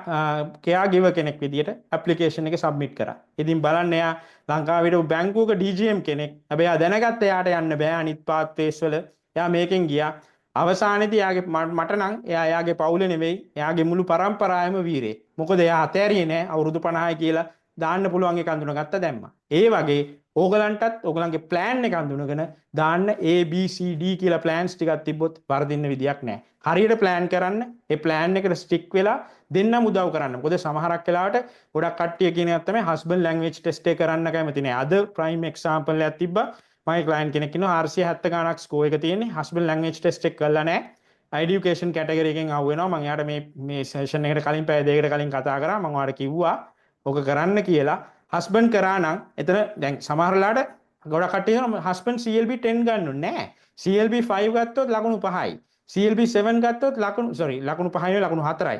කෙයා ගිව කෙනෙක් විදියට ඇප්ලිකේෂන් එක සබ්මිට් කරා. ඉතින් බලන්න එයා ලංකාවේ හිටපු බැංකුවක DGM කෙනෙක්. හැබැයි එයා දැනගත්ත එයාට යන්න බෑ අනිත් පාත්වේස් වල. එයා මේකෙන් ගියා. අවසානයේදී එයාගේ මට නම් එයාගේ පවුලේ නෙවෙයි එයාගේ මුළු පරම්පරාවම වීරේ. මොකද එයා අතෑරියේ නෑ අවුරුදු 50යි කියලා දාන්න පුළුවන් එක අඳුනගත්ත දැම්මා. ඒ වගේ ඕගලන්ටත් ඕගලන්ගේ ප්ලෑන් එක අඳුනගෙන දාන්න A B C D කියලා ප්ලෑන්ස් ටිකක් තිබ්බොත් වරදින්න විදියක් නැහැ. හරියට ප්ලෑන් කරන්න ඒ ප්ලෑන් එකට ස්ටික් වෙලා දෙන්නම උදව් කරන්න. මොකද සමහරක් වෙලාවට ගොඩක් කට්ටිය කියන එක තමයි හස්බන්ඩ් ලැන්ග්වේජ් ටෙස්ට් එක කරන්න කැමති නෑ. අද ප්‍රයිම් එක්සැම්පල් එකක් තිබ්බා. මගේ ක්ලයන්ට් කෙනෙක් ඉන්නවා 470 ගාණක් ස්කෝර් එක තියෙන්නේ. හස්බන්ඩ් ලැන්ග්වේජ් ටෙස්ට් එක කරලා නෑ. එඩියුකේෂන් කැටගරි එකෙන් ආව වෙනවා. මම එයාට මේ සෙෂන් එකට කලින් පැය දෙකකට කලින් කතා කරා. මම ඔයාලට කිව්වා ඔක කරන්න කියලා. හස්බන්ඩ් කරා නම් එතන දැන් සමහරලාට ගොඩක් කට්ටිය කියනවා හස්බන්ඩ් CLB 10 ගන්නු නෑ. CLB 5 ගත්තොත් ලකුණු 5යි. CLB 7 ගත්තොත් ලකුණු 5යි ලකුණු 4යි.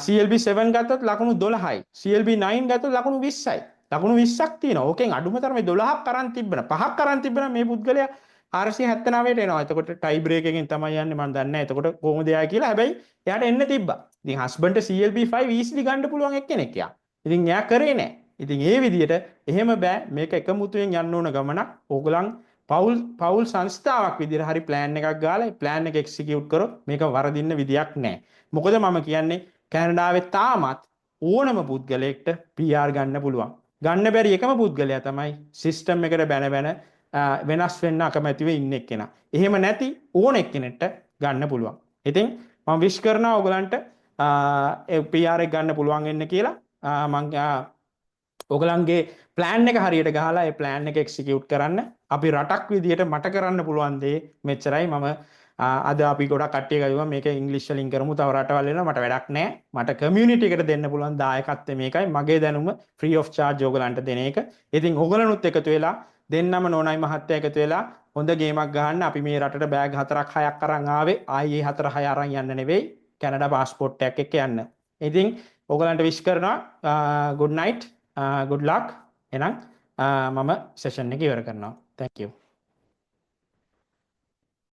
CLB 7 ගත්තොත් ලකුණු 12යි. CLB 9 ගත්තොත් ලකුණු 20යි. ලකුණු 20ක් තියෙනවා. ඕකෙන් අඩුම තරමේ 12ක් අරන් තිබ්බන 5ක් අරන් තිබ්බන මේ පුද්ගලයා 479ට එනවා. එතකොට ටයි බ්‍රේක් එකෙන් තමයි යන්නේ මම දන්නේ නැහැ. එතකොට කොහොමද එයා කියලා. හැබැයි එයාට එන්න තිබ්බා. ඉතින් හස්බන්ඩ්ට CLB 5 easily ගන්න පුළුවන් එක්කෙනෙක් යා. ඉතින් එයා කරේ නැහැ. ඉතින් ඒ විදිහට එහෙම බෑ මේක එකමුතුවෙන් යන්න ඕන ගමනක්. ඕගලන් පවුල් සංස්ථාවක් විදිහට හරි ප්ලෑන් එකක් ගාලා ඒ ප්ලෑන් එක එක්සිකියුට් කරොත් මේක වරදින්න විදියක් නැහැ. මොකද මම කියන්නේ කැනඩාවේ තාමත් ඕනම පුද්ගලයෙක්ට PR ගන්න පුළුවන්. ගන්න බැරි එකම පුද්ගලයා තමයි සිස්ටම් එකට බැන වෙනස් වෙන්න අකමැතිව ඉන්න එක්කෙනා. එහෙම නැති ඕන එක්කෙනෙක්ට ගන්න පුළුවන්. ඉතින් මම විශ් කරනවා ඔයගලන්ට PR එක ගන්න පුළුවන් වෙන්න කියලා. මම ඔයගලන්ගේ ප්ලෑන් එක හරියට ගහලා ඒ ප්ලෑන් එක එක්සිකියුට් කරන්න. අපි රටක් විදියට මට කරන්න පුළුවන් දේ මෙච්චරයි. මම අද අපි ගොඩක් කට්ටිය ගිහුවා මේක ඉංග්‍රීසි වලින් කරමු තව රටවල් වෙනවා මට වැඩක් නැහැ. මට කමියුනිටි එකට දෙන්න පුළුවන් දායකත්වය මේකයි. මගේ දැනුම ෆ්‍රී ඔෆ් චාර්ජ් ඔයගලන්ට දෙන එක. ඉතින් ඔයගලනුත් එකතු වෙලා දෙන්නම නෝනයි මහත්තයා එකතු වෙලා හොඳ ගේමක් ගහන්න. අපි මේ රටට බෑග් 4ක් 6ක් අරන් ආවේ. ආයේ 4 6 අරන් යන්න නෙවෙයි. කැනඩා පාස්පෝර්ට් එකක් එක්ක යන්න. ඉතින් ඔයගලන්ට විශ් කරනවා good night good luck. එහෙනම් මම සෙෂන් එක ඉවර කරනවා. thank you.